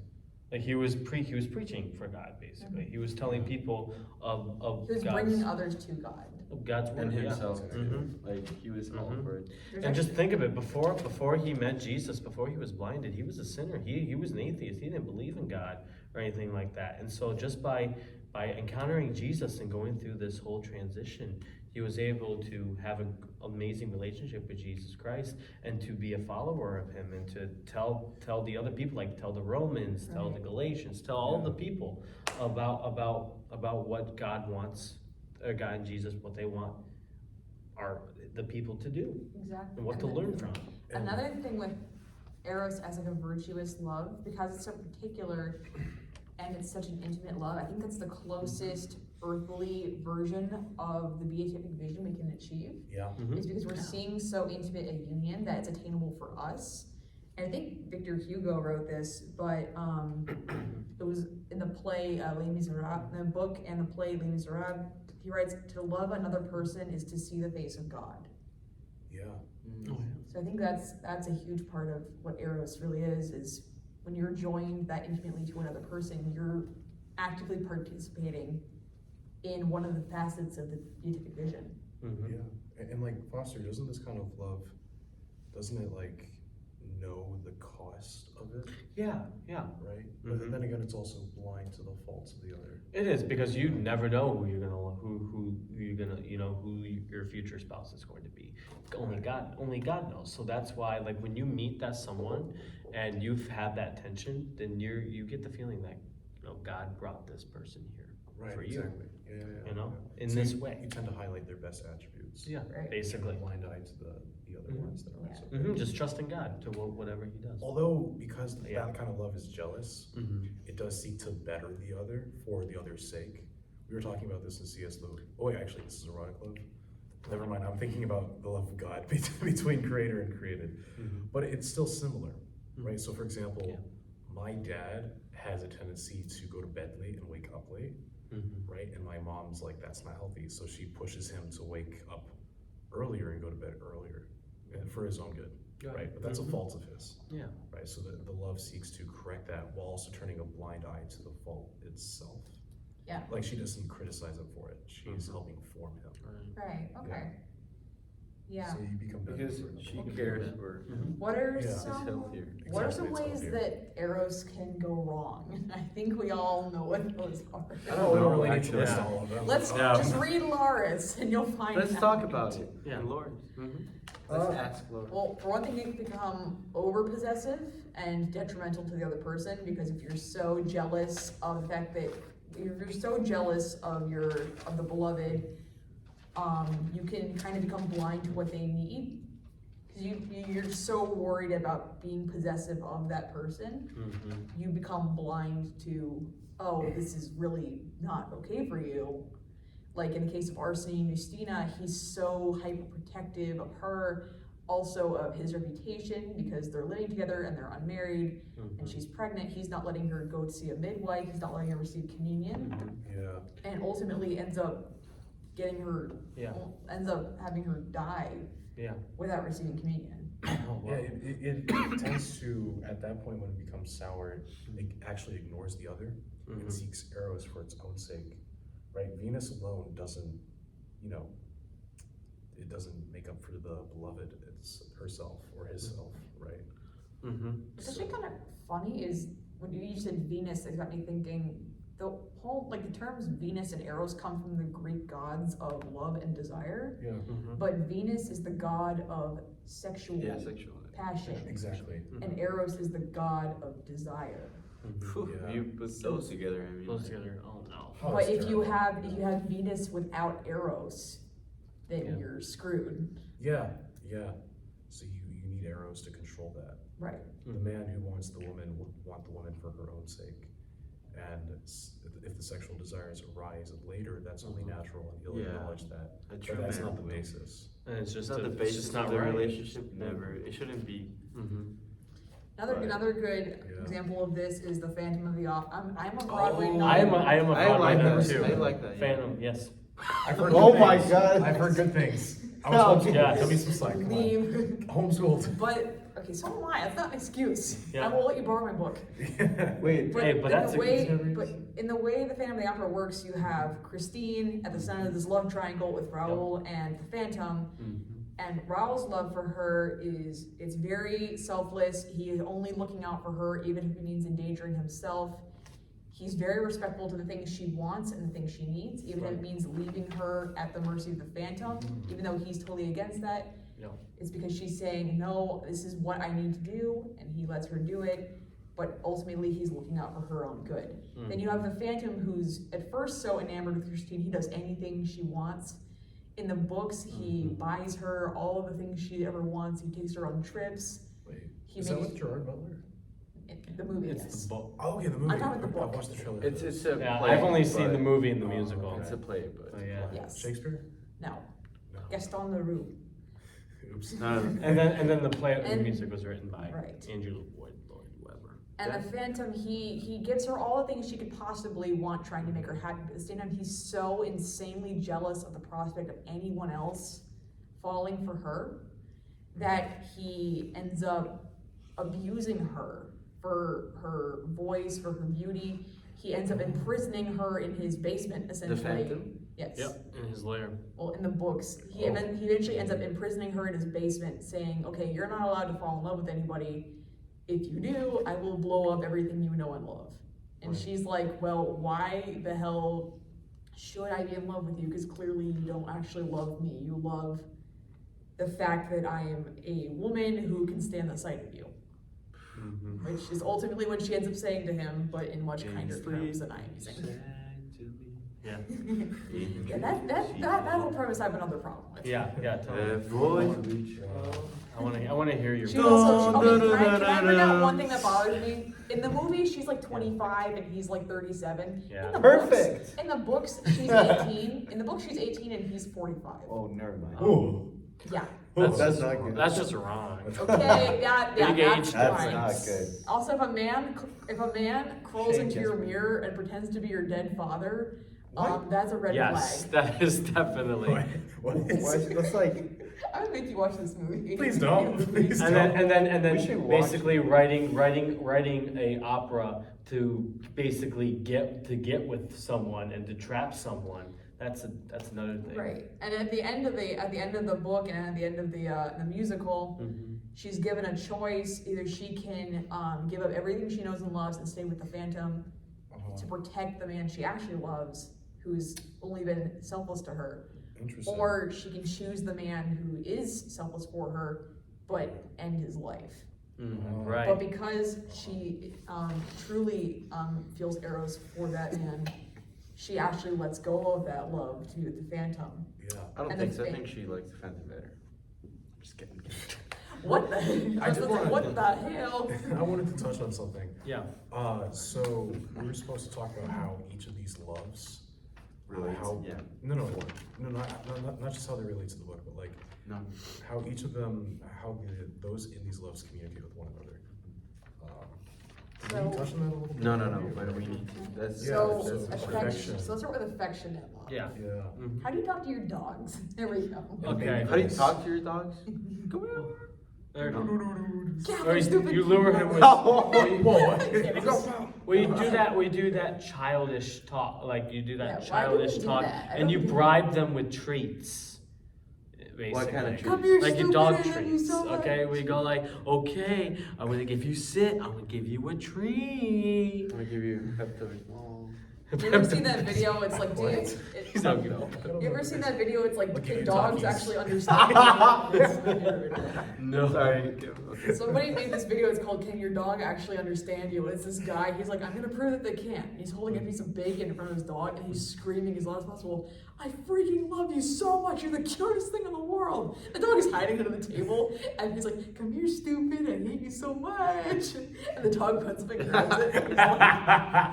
Like he was preaching for God, basically. He was telling people of He was God's, bringing others to God. of God's word. And yeah. himself too. Mhm. Like he was all Mhm. for it. There's And just actually- think of it, before he met Jesus, before he was blinded, he was a sinner. He was an atheist. He didn't believe in God or anything like that. And so just by encountering Jesus and going through this whole transition, he was able to have an amazing relationship with Jesus Christ and to be a follower of him and to tell the other people, like tell the Romans, tell the Right. Galatians, tell all the people about what God wants, or God and Jesus, what they want are the people to do Exactly. and what to And learn from. Another thing with Eros as like a virtuous love, because it's so particular and it's such an intimate love, I think that's the closest earthly version of the beatific vision we can achieve. Yeah. Is because we're seeing so intimate a union that it's attainable for us. And I think Victor Hugo wrote this, but it was in the play Les Miserables, the book and the play Les Miserables. He writes, "To love another person is to see the face of God." Yeah. So I think that's a huge part of what Eros really is when you're joined that intimately to another person, you're actively participating in one of the facets of the beatific vision. Mhm. Yeah. And like, Foster, doesn't this kind of love, doesn't it like know the cost of it, Yeah, right? Mhm. But then again, it's also blind to the faults of the other. it is, because you never know who you're gonna who you're gonna who your future spouse is going to be. Only God knows. So that's why, like, when you meet that someone and you've had that tension, then you get the feeling that God brought this person here Right, for you. exactly. Yeah. In So this you- way. You tend to highlight their best attributes. Yeah, Right. Turn basically. a blind eye to the other Mhm. ones that aren't Yeah. so good. Just trusting God to whatever He does. Although, because Yeah. that kind of love is jealous, it does seek to better the other for the other's sake. We were talking about this in C.S. Lewis. Oh wait, actually, this is erotic love. Never mind, I'm thinking about the love of God between creator and created. But it's still similar, right? So for example, Yeah. my dad has a tendency tendency to go to bed late and wake up late, right? And my mom's like, that's not healthy. So she pushes him to wake up earlier and go to bed earlier for his own good, right? But that's a fault of his, right? So the love seeks to correct that while also turning a blind eye to the fault itself. Yeah. Like she doesn't criticize him for it. She's helping form him. Right, okay. Yeah. So you become better Because for the she book. cares for What are Yeah. it's some healthier. What are some Exactly, it's ways healthier. that Eros can go wrong? I think we all know what those are. I don't know, really need to actually. list Yeah. all of them. Let's Yeah. just read Laurus and you'll find Let's out. talk about it. Yeah. And Laurus. Let's ask Laurus. Well, for one thing, it can become over possessive and detrimental to the other person, because if you're so jealous of the fact that you're so jealous of the beloved, you can kind of become blind to what they need. Because you're so worried about being possessive of that person, you become blind to, oh, this is really not okay for you. Like in the case of Arsene and Justina, he's so hyperprotective of her, also of his reputation, because they're living together and they're unmarried, and she's pregnant. He's not letting her go to see a midwife, he's not letting her receive communion, Yeah. and ultimately ends up getting her, ends up having her die without receiving communion. Yeah, it tends to, at that point when it becomes sour, it actually ignores the other and seeks Eros for its own sake, right? Venus alone doesn't, it doesn't make up for the beloved, it's herself or his self, right? What's actually kind of funny is when you said Venus, it got me thinking, the whole, like the terms Venus and Eros come from the Greek gods of love and desire, Yeah, but Venus is the god of sexual Sexual. passion, exactly. and Eros is the god of desire. Yeah. You put those together, I mean. Close together. Oh no. Oh, But it's if you terrible. have Venus without Eros, then you're screwed. Yeah. So you need Eros to control that. Right. The man who wants the woman would want the woman for her own sake. And if the sexual desires arise later, that's only natural, and he'll acknowledge that. A But true that's man not the will. basis. And it's It's just not the it's basis just of not the right. relationship, never. It shouldn't be. Right. Another good Yeah. example of this is the Phantom of the Opera. I'm a Broadway Oh, I am a I Broadway like member that. too. I like that, yeah. Phantom, yes. I've heard Oh good my things. God. I've heard good things. I No. was homeschooled. Yeah. Tell me some slack. Come on. Leave. Homeschooled. But okay, so am I. That's not an excuse. Yeah. I will let you borrow my book. Wait, Hey, but in that's the a way, good but in the way the Phantom of the Opera works, you have Christine at the center of this love triangle with Raoul and the Phantom. And Raoul's love for her it's very selfless. He is only looking out for her, even if it means endangering himself. He's very respectful to the things she wants and the things she needs, even if it means leaving her at the mercy of the Phantom, even though he's totally against that. It's because she's saying, no, this is what I need to do, and he lets her do it, but ultimately he's looking out for her own good. Then you have the Phantom, who's at first so enamored with Christine, he does anything she wants. In the books, he buys her all of the things she ever wants. He takes her on trips. Wait, He is that makes with Gerard Butler? the movie. It's Yes. the book. Oh, okay, the movie. I'm talking about the book. I watched the trailer. It's a Yeah, play. I've only seen but- the movie and the Oh, musical. okay. It's a play, but. So, yeah. Yes. Shakespeare? No. No. Gaston Leroux. Oops. No, And then the play the And- music was written by Right. Andrew Lloyd Webber. And the Phantom, he gives her all the things she could possibly want, trying to make her happy. But at the same time, he's so insanely jealous of the prospect of anyone else falling for her that he ends up abusing her for her voice, for her beauty. He ends up imprisoning her in his basement, essentially. Phantom? Yes. Yep, in his lair. Well, in the books, he eventually ends up imprisoning her in his basement, saying, okay, you're not allowed to fall in love with anybody. If you do, I will blow up everything you know and love. And she's like, well, why the hell should I be in love with you? Because clearly you don't actually love me. You love the fact that I am a woman who can stand the sight of you. Which is ultimately what she ends up saying to him, but in much kinder terms than I am using. Yeah. Yeah, that whole premise I have another problem with. Yeah, totally. Void. I wanna hear your She also, okay, can I bring out one thing that bothers me? In the movie, she's like 25 and he's like 37. Yeah. In the Perfect. Books, in the books, she's 18. In the book, she's 18 and he's 45. Oh, never mind. Oh. Yeah. That's not good. That's just wrong. Okay, that's Engaged. That's fine. not good. Also, if a man crawls Shame into your gets- mirror and pretends to be your dead father, What? that's a red Yes, flag. that is definitely. What? That's like, I would make you watch this movie. Please don't. Please And don't. then We should watch basically writing a opera to basically get with someone and to trap someone. That's another thing. Right, and at the end of the book and at the end of the musical, Mhm. she's given a choice. Either she can give up everything she knows and loves and stay with the Phantom to protect the man she actually loves, who's only been selfless to her, Interesting. or she can choose the man who is selfless for her, but end his life. Mhm, But right. because she truly feels arrows for that man, she actually lets go of that love to the Phantom. Yeah. I don't And think the so. I thing- think she likes the Phantom better. Just kidding. What the? I did wanna- What the hell? I wanted to touch on something. Yeah. So we were supposed to talk about how each of these loves Relates, how yeah. no, not just how they relate to the book, but like No. how each of them, those in these loves communicate with one another. Can you So- touch on that a little bit? No, but we need to. That's, Yeah, So, so that's affection. So let's start with affectionate love. Yeah. Yeah. Mhm. How do you talk to your dogs? There we go. Okay. How do you talk to your dogs? Come here. Or, Yeah, or they're stupid. you lure him with. Whoa, what? Well, you do that childish talk, like you do that Yeah, why do childish we do talk, that? I and don't you get it. bribe them with treats. Basically. What kind of treats? Come here, Like your stupid, dog I love you treats, so much. okay? We go like, okay, I'm gonna give you sit, I'm gonna give you a treat. I'm gonna give you Pepto-Bismol. You ever seen that video? It's like, dude, He's not good. you ever seen that video? It's like, Look at can you, dogs Takis. actually understand you? No. Sorry. Okay. Somebody made this video, it's called Can Your Dog Actually Understand You? And it's this guy, he's like, I'm gonna prove that they can. He's holding a piece of bacon in front of his dog and he's screaming as loud as possible, I freaking love you so much, you're the cutest thing in the world. The dog is hiding under the table and he's like, come here stupid, I hate you so much. And the dog puts up and grabs it. And he's like,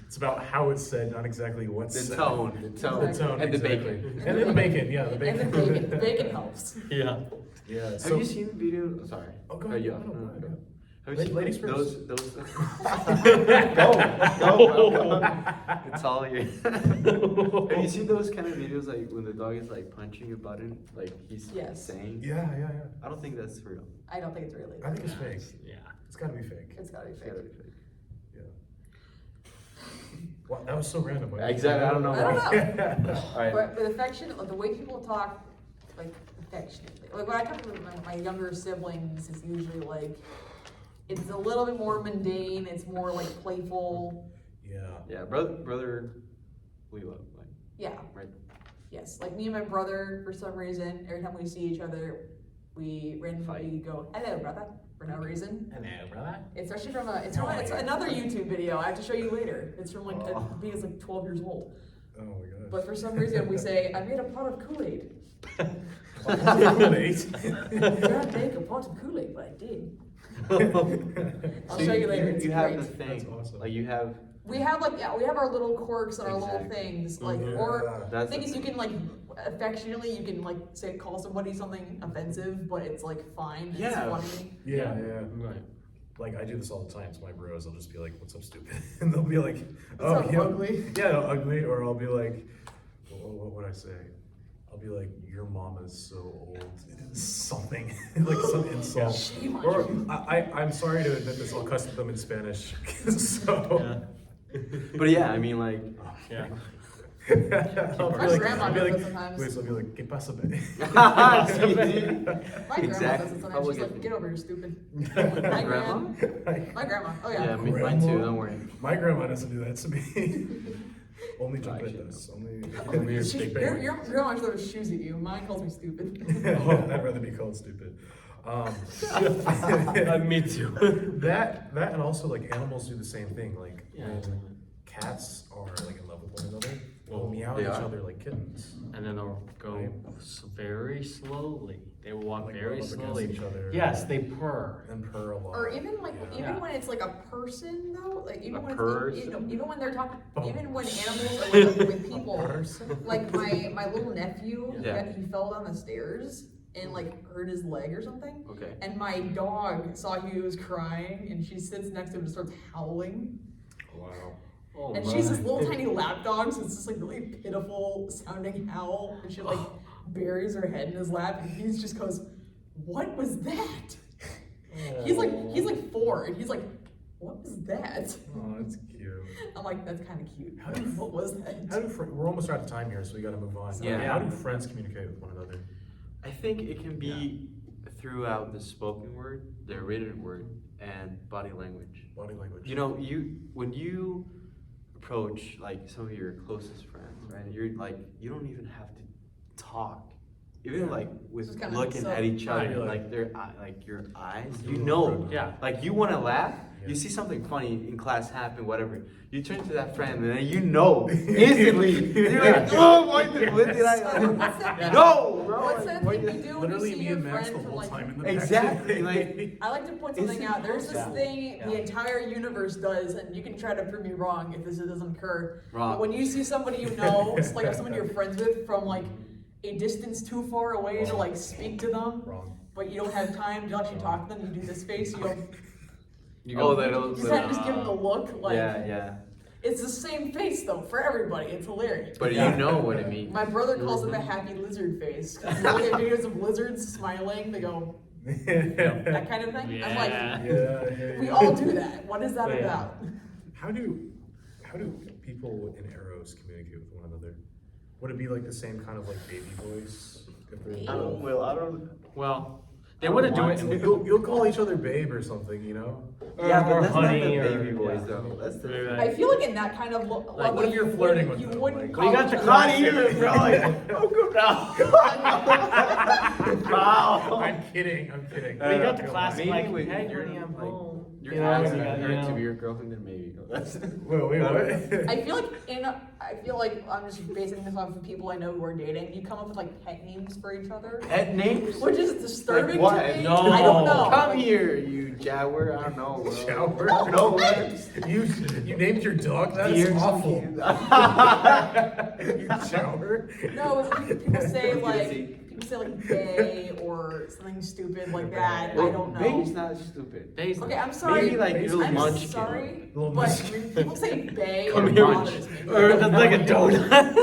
It's about how it's said, not exactly what's The said. tone, the tone, The tone, and the exactly. bacon. And then the bacon, yeah, the and bacon. the bacon helps. Yeah. Yeah. Have So you seen the video? Oh, sorry. Oh, go ahead. yeah. No, go ahead. Have you seen Ladies those? first. Go. It's all you. Have you seen those kind of videos like when the dog is like punching a button, like he's Yes. saying? Yeah. I don't think that's real. I don't think it's real I either. think it's fake. Yeah. It's gotta be fake. It's gotta be It's fake. gotta be fake. Wow, that was so random. Exactly, I don't know I don't why. know. Alright. But with affection, the way people talk, like affectionately, like when I talk to my younger siblings, it's usually like, it's a little bit more mundane, it's more like playful. Yeah. Yeah, brother, we love, like, Yeah, right? yes. Like me and my brother, for some reason, every time we see each other, we randomly go, hello, brother, for no reason. Hello, brother. It's actually from it's another YouTube video. I have to show you later. It's from like, I think it's like 12 years old. Oh my gosh. But for some reason, we say, I made a pot of Kool-Aid. Kool-Aid. Dad make a pot of Kool-Aid, but I did. I'll So show you later. It's You have great. the thing, That's awesome. like you have, We have like we have our little quirks and our little Exactly. things, like Yeah. or the that's thing the is you thing. can like affectionately you can like say call somebody something offensive, but it's like fine. It's Yeah. funny. Yeah. Right. Like I do this all the time to my bros. I'll just be like, "What's up, stupid?" And they'll be like, What's up, yeah, ugly?" Yeah, no, ugly. Or I'll be like, what would I say? I'll be like, "Your mama's so old." Something like some insult. Shame on Or you. I'm sorry to admit this. I'll cuss at them in Spanish. So. but yeah, I mean like, Yeah. I'll be My like, grandma I'll be does like, it sometimes. wait, so I'll be like, "¿Qué pasa, babe?" My grandma Exactly. does it sometimes. Public She's like, enemy. "Get over here, stupid." my grandma? My grandma. Oh yeah. Yeah, mine Grandma? too, don't worry. My grandma doesn't do that to me. Only I Jumpet should does. Only She, Big your, Bang. your grandma throws shoes at you. Mine calls me stupid. I'd rather be called stupid. Me too. That and also like animals do the same thing. Like Yeah. when cats are like in love with one another, they'll Oh, meow at they each are? other like kittens. And then they'll go very slowly. They will walk Like very rub up against slowly. each other. Yes, they purr. And purr a lot. Or even like Yeah. even when it's like a person though, like even A when it's person? even when they're talking, Oh. even when animals are with people. Person? Like my little nephew, Yeah. he fell down the stairs and like hurt his leg or something. Okay. And my dog saw he was crying, and she sits next to him and starts howling. Wow. Oh, And she's this little tiny lap dog, so it's this like really pitiful sounding howl. And she like buries her head in his lap, and he just goes, "What was that?" He's like 4, and he's like, "What was that?" Oh, that's cute. I'm like, "That's kind of cute." How do you- What was that? We're almost out of time here, so we got to move on. Yeah. How do friends communicate with one another? I think it can be throughout the spoken word, the written word, and body language. Body language. You know, when you approach like some of your closest friends, right? You're like, you don't even have to talk. Even like with Just kinda looking so- at each other, Right. like like your eyes, you Doing know. it. Yeah. Like you want to laugh, Yeah. you see something funny in class happen, whatever. You turn to that friend and then you know instantly. You're like, oh, what did I? What's that? No, bro. What's like, that what thing you did- do when you Literally see me your and Max friend the from whole like? time in the Exactly, back. like- I like to point something out. There's this Yeah. thing the Yeah. entire universe does, and you can try to prove me wrong if this doesn't occur. Wrong. But when you see somebody you know, it's like someone you're friends with from like a distance too far away to like speak to them, Wrong. but you don't have time to actually talk to them, you do this face, you go, You Oh, go, that you kind of just give them the look, like, yeah. it's the same face though, for everybody, it's hilarious. But Yeah. you know what it means. My brother calls it the happy lizard face, because you look at videos of lizards smiling, they go, that kind of thing. I'm like, Yeah. we all do that, what is that Yeah. about? How do people in Arrows communicate with one another? Would it be like the same kind of like baby voice? If they're- I don't. Well, they wouldn't do it. You'll call each other babe or something, you know? Yeah, but or that's honey not the or- baby voice yeah. though. That's the. Maybe I feel like in that kind of love, Like, what if you're flirting with you them, wouldn't like- call We got each the other- class- Not even, bro. Like, oh, wow. I'm kidding. We got the Come on. classic Maybe like, when hey, you're, honey, I'm like, home. Your You know, eyes you are got- you hurt know. to be your girlfriend, then maybe. That's. Wait, what? I feel like I'm just basing this off of people I know who are dating. You come up with like pet names for each other, Pet names? which is disturbing Like what? to me. No. I don't know. Come Like, here, you jaguar. I don't know. Bro. Shower? I don't know, man. You named your dog that? Deer It's awful. something. You shower? No, people say Guilty. like bae or something stupid like that. I don't know. Baby's not stupid. Days. Okay, I'm sorry. Maybe like little I'm munchkin. sorry, Little but munchkin. when people say bae, Come it here, bothers me. or like a donut.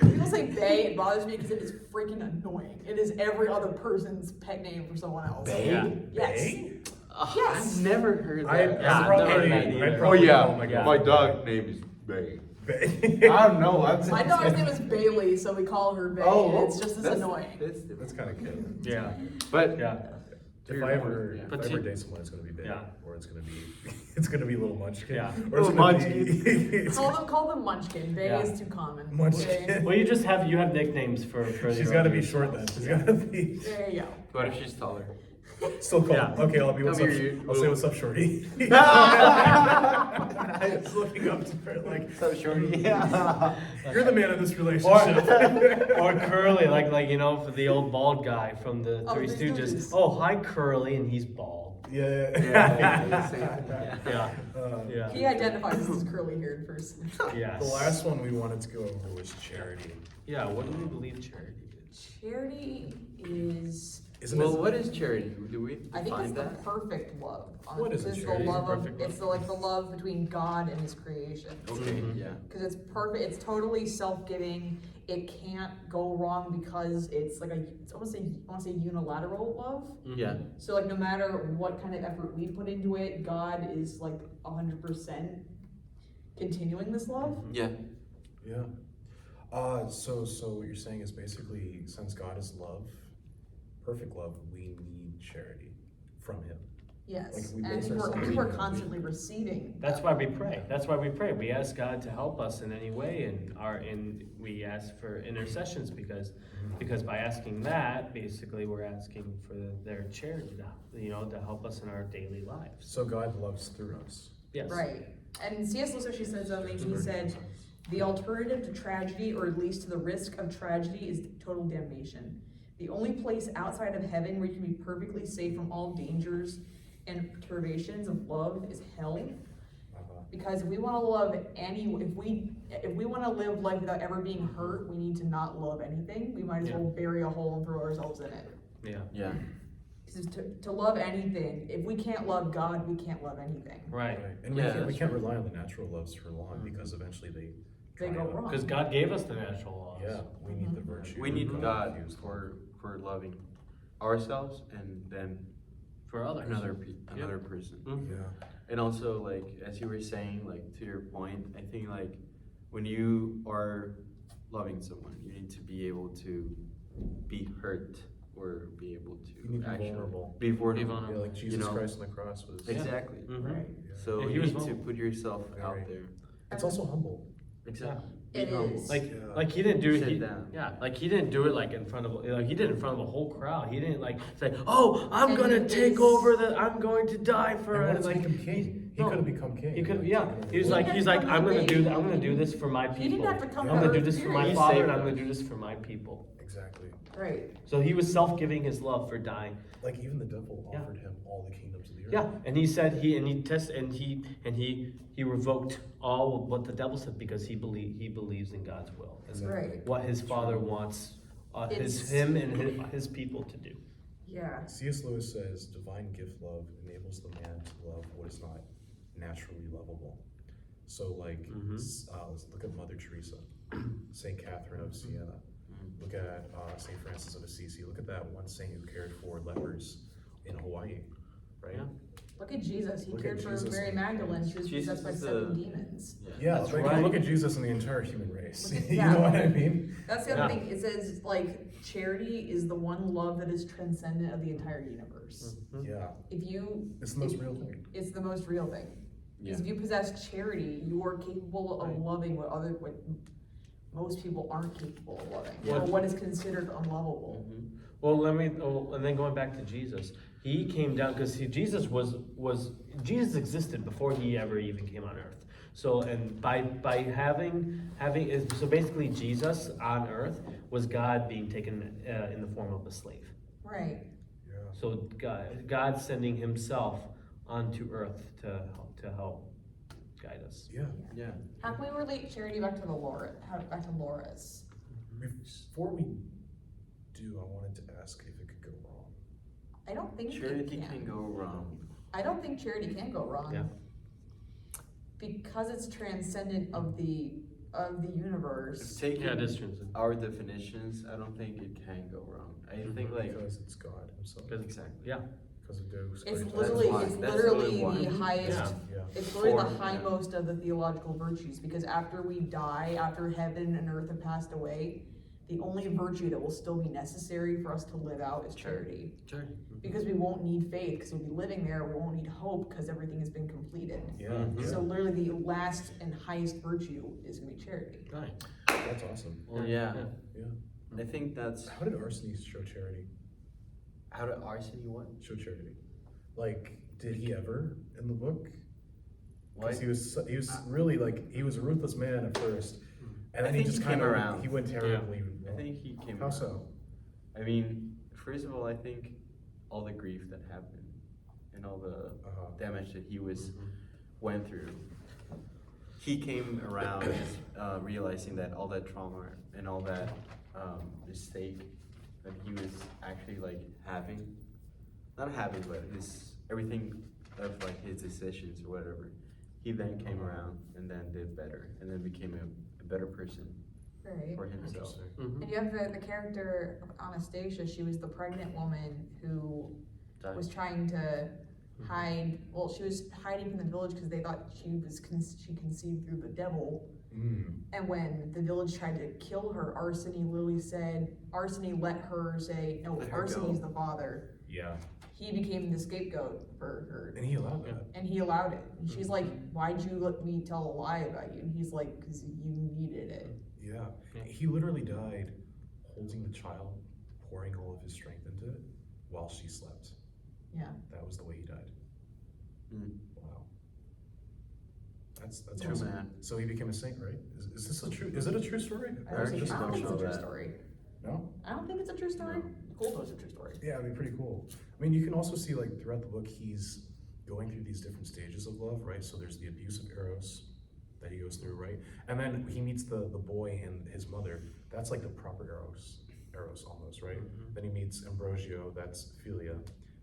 People say bae, it bothers me because it is freaking annoying. It is every other person's pet name for someone else. Bae? Yeah. Yes. I've never heard I that. Yeah, probably, never heard that either. I'd Oh probably yeah, call my Yeah. my dog name is Bay. Bae. I don't know. I'm My dog's name is Bailey, so we call her Bae. Oh, it's just as that's- annoying. That's kind of cute. Yeah. But Yeah. If I ever, Yeah. if But I ever to- date someone, it's gonna be Bae, Yeah. or it's gonna be Little Munchkin, Yeah. or it's Little gonna Munchkin. be Call them Munchkin. Bae Yeah. is too common. Munchkin. Well, you have nicknames for She's your got to own- be short then. She's got to be There you go. what if she's taller? still called. Yeah. Okay, I'll be what's Come up. here, you I'll say little- what's up, shorty. I was looking up to her like, So shorty. Yeah. you're the man of this relationship. Or Curly, like you know, for the old bald guy from the Oh, Three Three Stooges. Stooges. Oh, hi Curly, and he's bald. Yeah. Yeah. Yeah. He identifies as this curly-haired person. Yes. The last one we wanted to go over was charity. Yeah. What do we believe charity is? Charity is, Isn't Well, it? what is charity? Do we I think, define it's the that? perfect love. What is It's it, the charity? love of, Perfect it's love? the love between God and His creation. Okay. Mhm. Yeah. Because it's perfect. It's totally self-giving. It can't go wrong because it's like it's almost I want to say unilateral love. Yeah. So like no matter what kind of effort we put into it, God is like 100% continuing this love. Yeah. Yeah. So what you're saying is basically, since God is love, perfect love, we need charity from Him. Yes, Like, we and I base think ourselves we're on- constantly receiving. That's why we pray. That's why we pray. We ask God to help us in any way, and we ask for intercessions because by asking that, basically, we're asking for their charity, to help us in our daily lives. So God loves through us. Yes. Right. And C.S. Lewis actually said something. He said, "The alternative to tragedy, or at least to the risk of tragedy, is total damnation. The only place outside of heaven where you can be perfectly safe from all dangers and perturbations of love is hell. Because if we want to love if we want to live life without ever being hurt, we need to not love anything. We might as well bury a hole and throw ourselves in it. Yeah. Yeah. Because to love anything, if we can't love God, we can't love anything. Right. And Yeah, we that's can't right. rely on the natural loves for long because eventually they They dry go up. wrong. Because God gave us the natural laws. Yeah, we need the virtue. We need of God infused. for loving ourselves and then For others. another person. Mhm. Yeah. And also, like, as you were saying, like, to your point, I think, like, when you are loving someone, you need to be able to be hurt or be able You need to to be actually vulnerable. be vulnerable. vulnerable. Yeah, like Jesus know? Christ on the cross was. Exactly. Mhm. Right. Yeah. So And he you was need to vulnerable. put yourself out Very. there. It's also humble. Exactly. It Be humble. is. Like, Yeah. like he didn't do it. Sit He, down. yeah, like he didn't do it like in front of, like he did it in front of a whole crowd. He didn't like say, "Oh, I'm And gonna it take is- over the. I'm going to die for And it." let's Like make him king. He no. could have become king. He could, like, yeah. taken over He was the like, world. he's He like, didn't I'm have to gonna come do, to I'm gonna do Earth. this for my people. He didn't have to come I'm gonna to do Earth, this for my period. father, He and I'm saved gonna us. do this for my people. Exactly. Right. So he was self-giving his love for dying. Like even the devil Yeah. offered him all the kingdoms of the earth. Yeah, and he said he revoked all of what the devil said because he believes in God's will. And Exactly. Right. what his father wants It's- him and his people to do. Yeah. C.S. Lewis says, divine gift love enables the man to love what is not naturally lovable. So like, Mhm. let's look at Mother Teresa, Saint Catherine of Siena. Look at Saint Francis of Assisi. Look at that one saint who cared for lepers in Hawaii, right? Yeah. Look at Jesus. He Look cared at for Jesus Mary and- Magdalene. She was Jesus possessed by is 7 the- demons. Yeah, That's like right. look at Jesus and the entire human race. Look at- You yeah. know what I mean? That's the other Yeah. thing. It says like charity is the one love that is transcendent of the entire universe. Yeah, If you, it's the most real thing. it's the most real thing. Because Yeah. if you possess charity, you are capable of Right. loving what most people aren't capable of loving, Yeah. or what is considered unlovable. Well, and then going back to Jesus, he came down because Jesus Jesus existed before he ever even came on earth. So, and by having so basically Jesus on earth was God being taken in the form of a slave. Right. Yeah. So God sending Himself onto earth to help guide us. Yeah. Yeah. How can we relate charity back to back to Laurus? Before we do, I wanted to ask if it could go wrong. I don't think Charity it can go wrong. I don't think charity can go wrong. Yeah. Because it's transcendent of the universe. If taking Yeah, it is transcendent. our definitions, I don't think it can go wrong. I think like Because it's God Himself. exactly. Yeah. Because of Deus. It's Christus. literally why. it's That's literally really the why. highest Yeah. it's literally the Form, yeah. highmost of the theological virtues, because after we die, after heaven and earth have passed away, the only virtue that will still be necessary for us to live out is charity. Charity. Because we won't need faith, because we'll be living there, we won't need hope because everything has been completed. Yeah. Mhm. Yeah. So literally the last and highest virtue is gonna be charity. Right. That's awesome. Well, yeah. Yeah. I think that's How did Arseny show charity? how did Arseny what? Show charity. Like, did he ever in the book? Because What? he was really like, he was a ruthless man at first. And I then he think just he came kind of, around. he went terribly I wrong. think he came How around. so? I mean, first of all, I think all the grief that happened and all the Uh-huh. damage that he went through, he came around realizing that all that trauma and all that mistake that he was actually like not having, but everything of like his decisions or whatever. He then came around and then did better and then became a better person Right. for himself. Interesting. Mhm. And you have the character of Anastasia. She was the pregnant woman who was trying to hide. Well, she was hiding from the village because they thought she conceived through the devil. Mm. And when the village tried to kill her, Arseny let her say, no, Let her Arseny's go. the father. Yeah. He became the scapegoat for her. And he allowed that. And he allowed it. And she's like, why'd you let me tell a lie about you? And he's like, because you needed it. Yeah. Yeah. He literally died holding the child, pouring all of his strength into it while she slept. Yeah. That was the way he died. Mm. Wow. That's True awesome. man. So he became a saint, right? Is this a true? Is it a true story? I Or is it don't just think don't it's a know true that. story. No? I don't think it's a true story. No. Cool, it's a true story. Yeah, it'd be pretty cool. I mean, you can also see like throughout the book, he's going through these different stages of love, right? So there's the abuse of Eros that he goes through, right? And then he meets the boy and his mother. That's like the proper Eros almost, right? Mhm. Then he meets Ambrosio, that's Philia.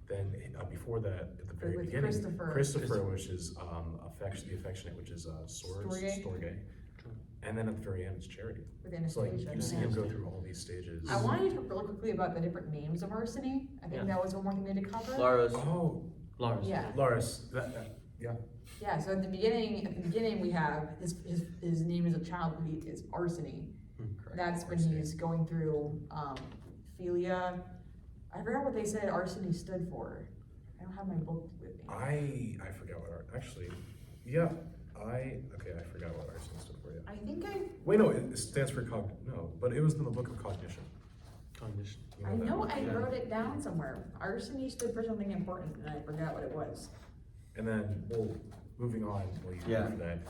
Then before that, at the very With beginning, Christopher. which is the affectionate, which is Storge. Storge. And then at the very end, it's Charity. With So like Anastasia. you see him go through all these stages. I wanted to talk really quickly about the different names of Arseny. I think Yeah. that was one more thing they had to cover. Laurus. Oh, Laurus. Yeah. Laurus. Yeah. Yeah, so at the beginning we have his name as a child is Arseny. Correct. That's when Arseny. he's going through Philia. I forgot what they said Arseny stood for. I don't have my book with me. I forgot what actually. Yeah. I forgot what Arseny stood for. Yeah. I think Wait, no, it stands for no, but it was in the book of cognition. Cognition. You I that know book? I Yeah. wrote it down somewhere. Arseny stood for something important and I forgot what it was. And then, well, moving on, well, you Yeah. for that.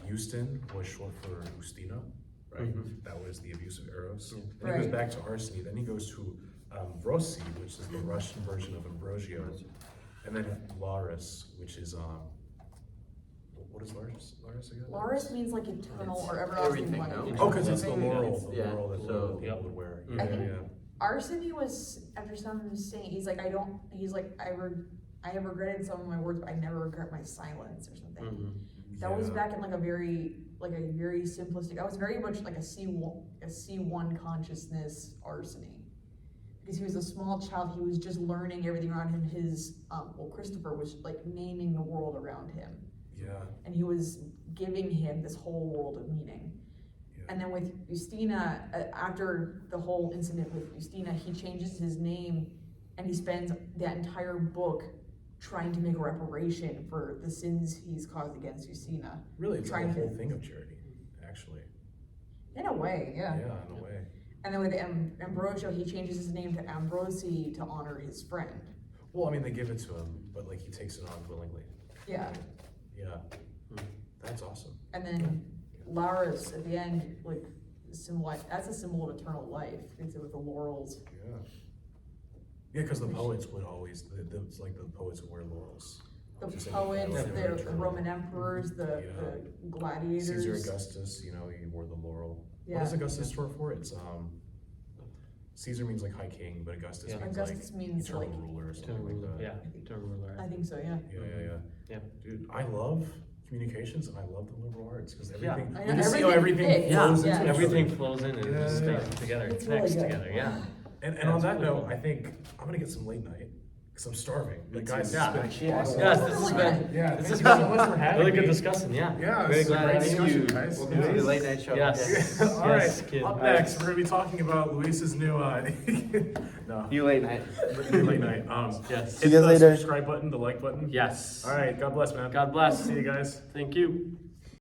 Houston was short for Justina, right? Mhm. That was the abuse of Eros. Yeah. Then he goes Right. back to Arseny. Then he goes to Rossi, which is the Russian version of Ambrosio, and then Laurus, which is what is Laurus? Laurus again? Laurus means like eternal It's or everlasting everything, life. no? Oh, because it's the Everything. laurel, the Yeah, laurel that so- the people would wear. I think- yeah. Arseny was, after something saying, he's like, I have regretted some of my words, but I never regret my silence or something. Mhm. That was Yeah. back in like a very simplistic, I was very much like a C1 consciousness Arseny. Because he was a small child, he was just learning everything around him, Christopher was like naming the world around him. Yeah. And he was giving him this whole world of meaning. Yeah. And then with Justina, after the whole incident with Justina, he changes his name and he spends that entire book trying to make a reparation for the sins he's caused against Justina. Really, it's like Trying a whole to- thing of charity, actually. In a way, yeah. Yeah, in a way. And then with Ambrosio, he changes his name to Ambrosi to honor his friend. Well, I mean, they give it to him, but like he takes it on willingly. Yeah. Yeah. Mm. That's awesome. And then Laurus at the end, like, that's a symbol of eternal life, because it was the laurels. Yeah. Yeah, because the poets would always, it's like the poets would wear laurels. The Just in poets, battle, the eternal. Roman emperors, the gladiators. Caesar Augustus, you know, he wore the laurel. Yeah. What is Augustus short for? It's Caesar means like high king, but Augustus Yeah. means Augustus like means eternal like, ruler or Eternal something like ruler. that. Yeah. Eternal ruler. I think so, yeah. Yeah. Yeah. Dude, I love communications and I love the liberal arts because Yeah. everything, I we know, just see how everything everything fits. flows Yeah. into each Everything other. flows in and Yeah, just yeah. stays together. It's Connects really good. together. Yeah. And That's on that really note, cool. I think I'm gonna get some late night because I'm starving. Me Like, too. guys, Yeah, it's been awesome. Yes, this has been. Yeah, This thank has you so been much for having really me. good discussion. Yeah. Yeah, Very it's a glad great to have discussion, you. guys. Welcome to the late night show. Yes. All Yes, right, kid. up next, we're gonna be talking about Luis's new, no, You late night. late night. Yes. Hit you guys the later. subscribe button, the like button. Yes. All right, God bless, man. God bless. See you guys. Thank you.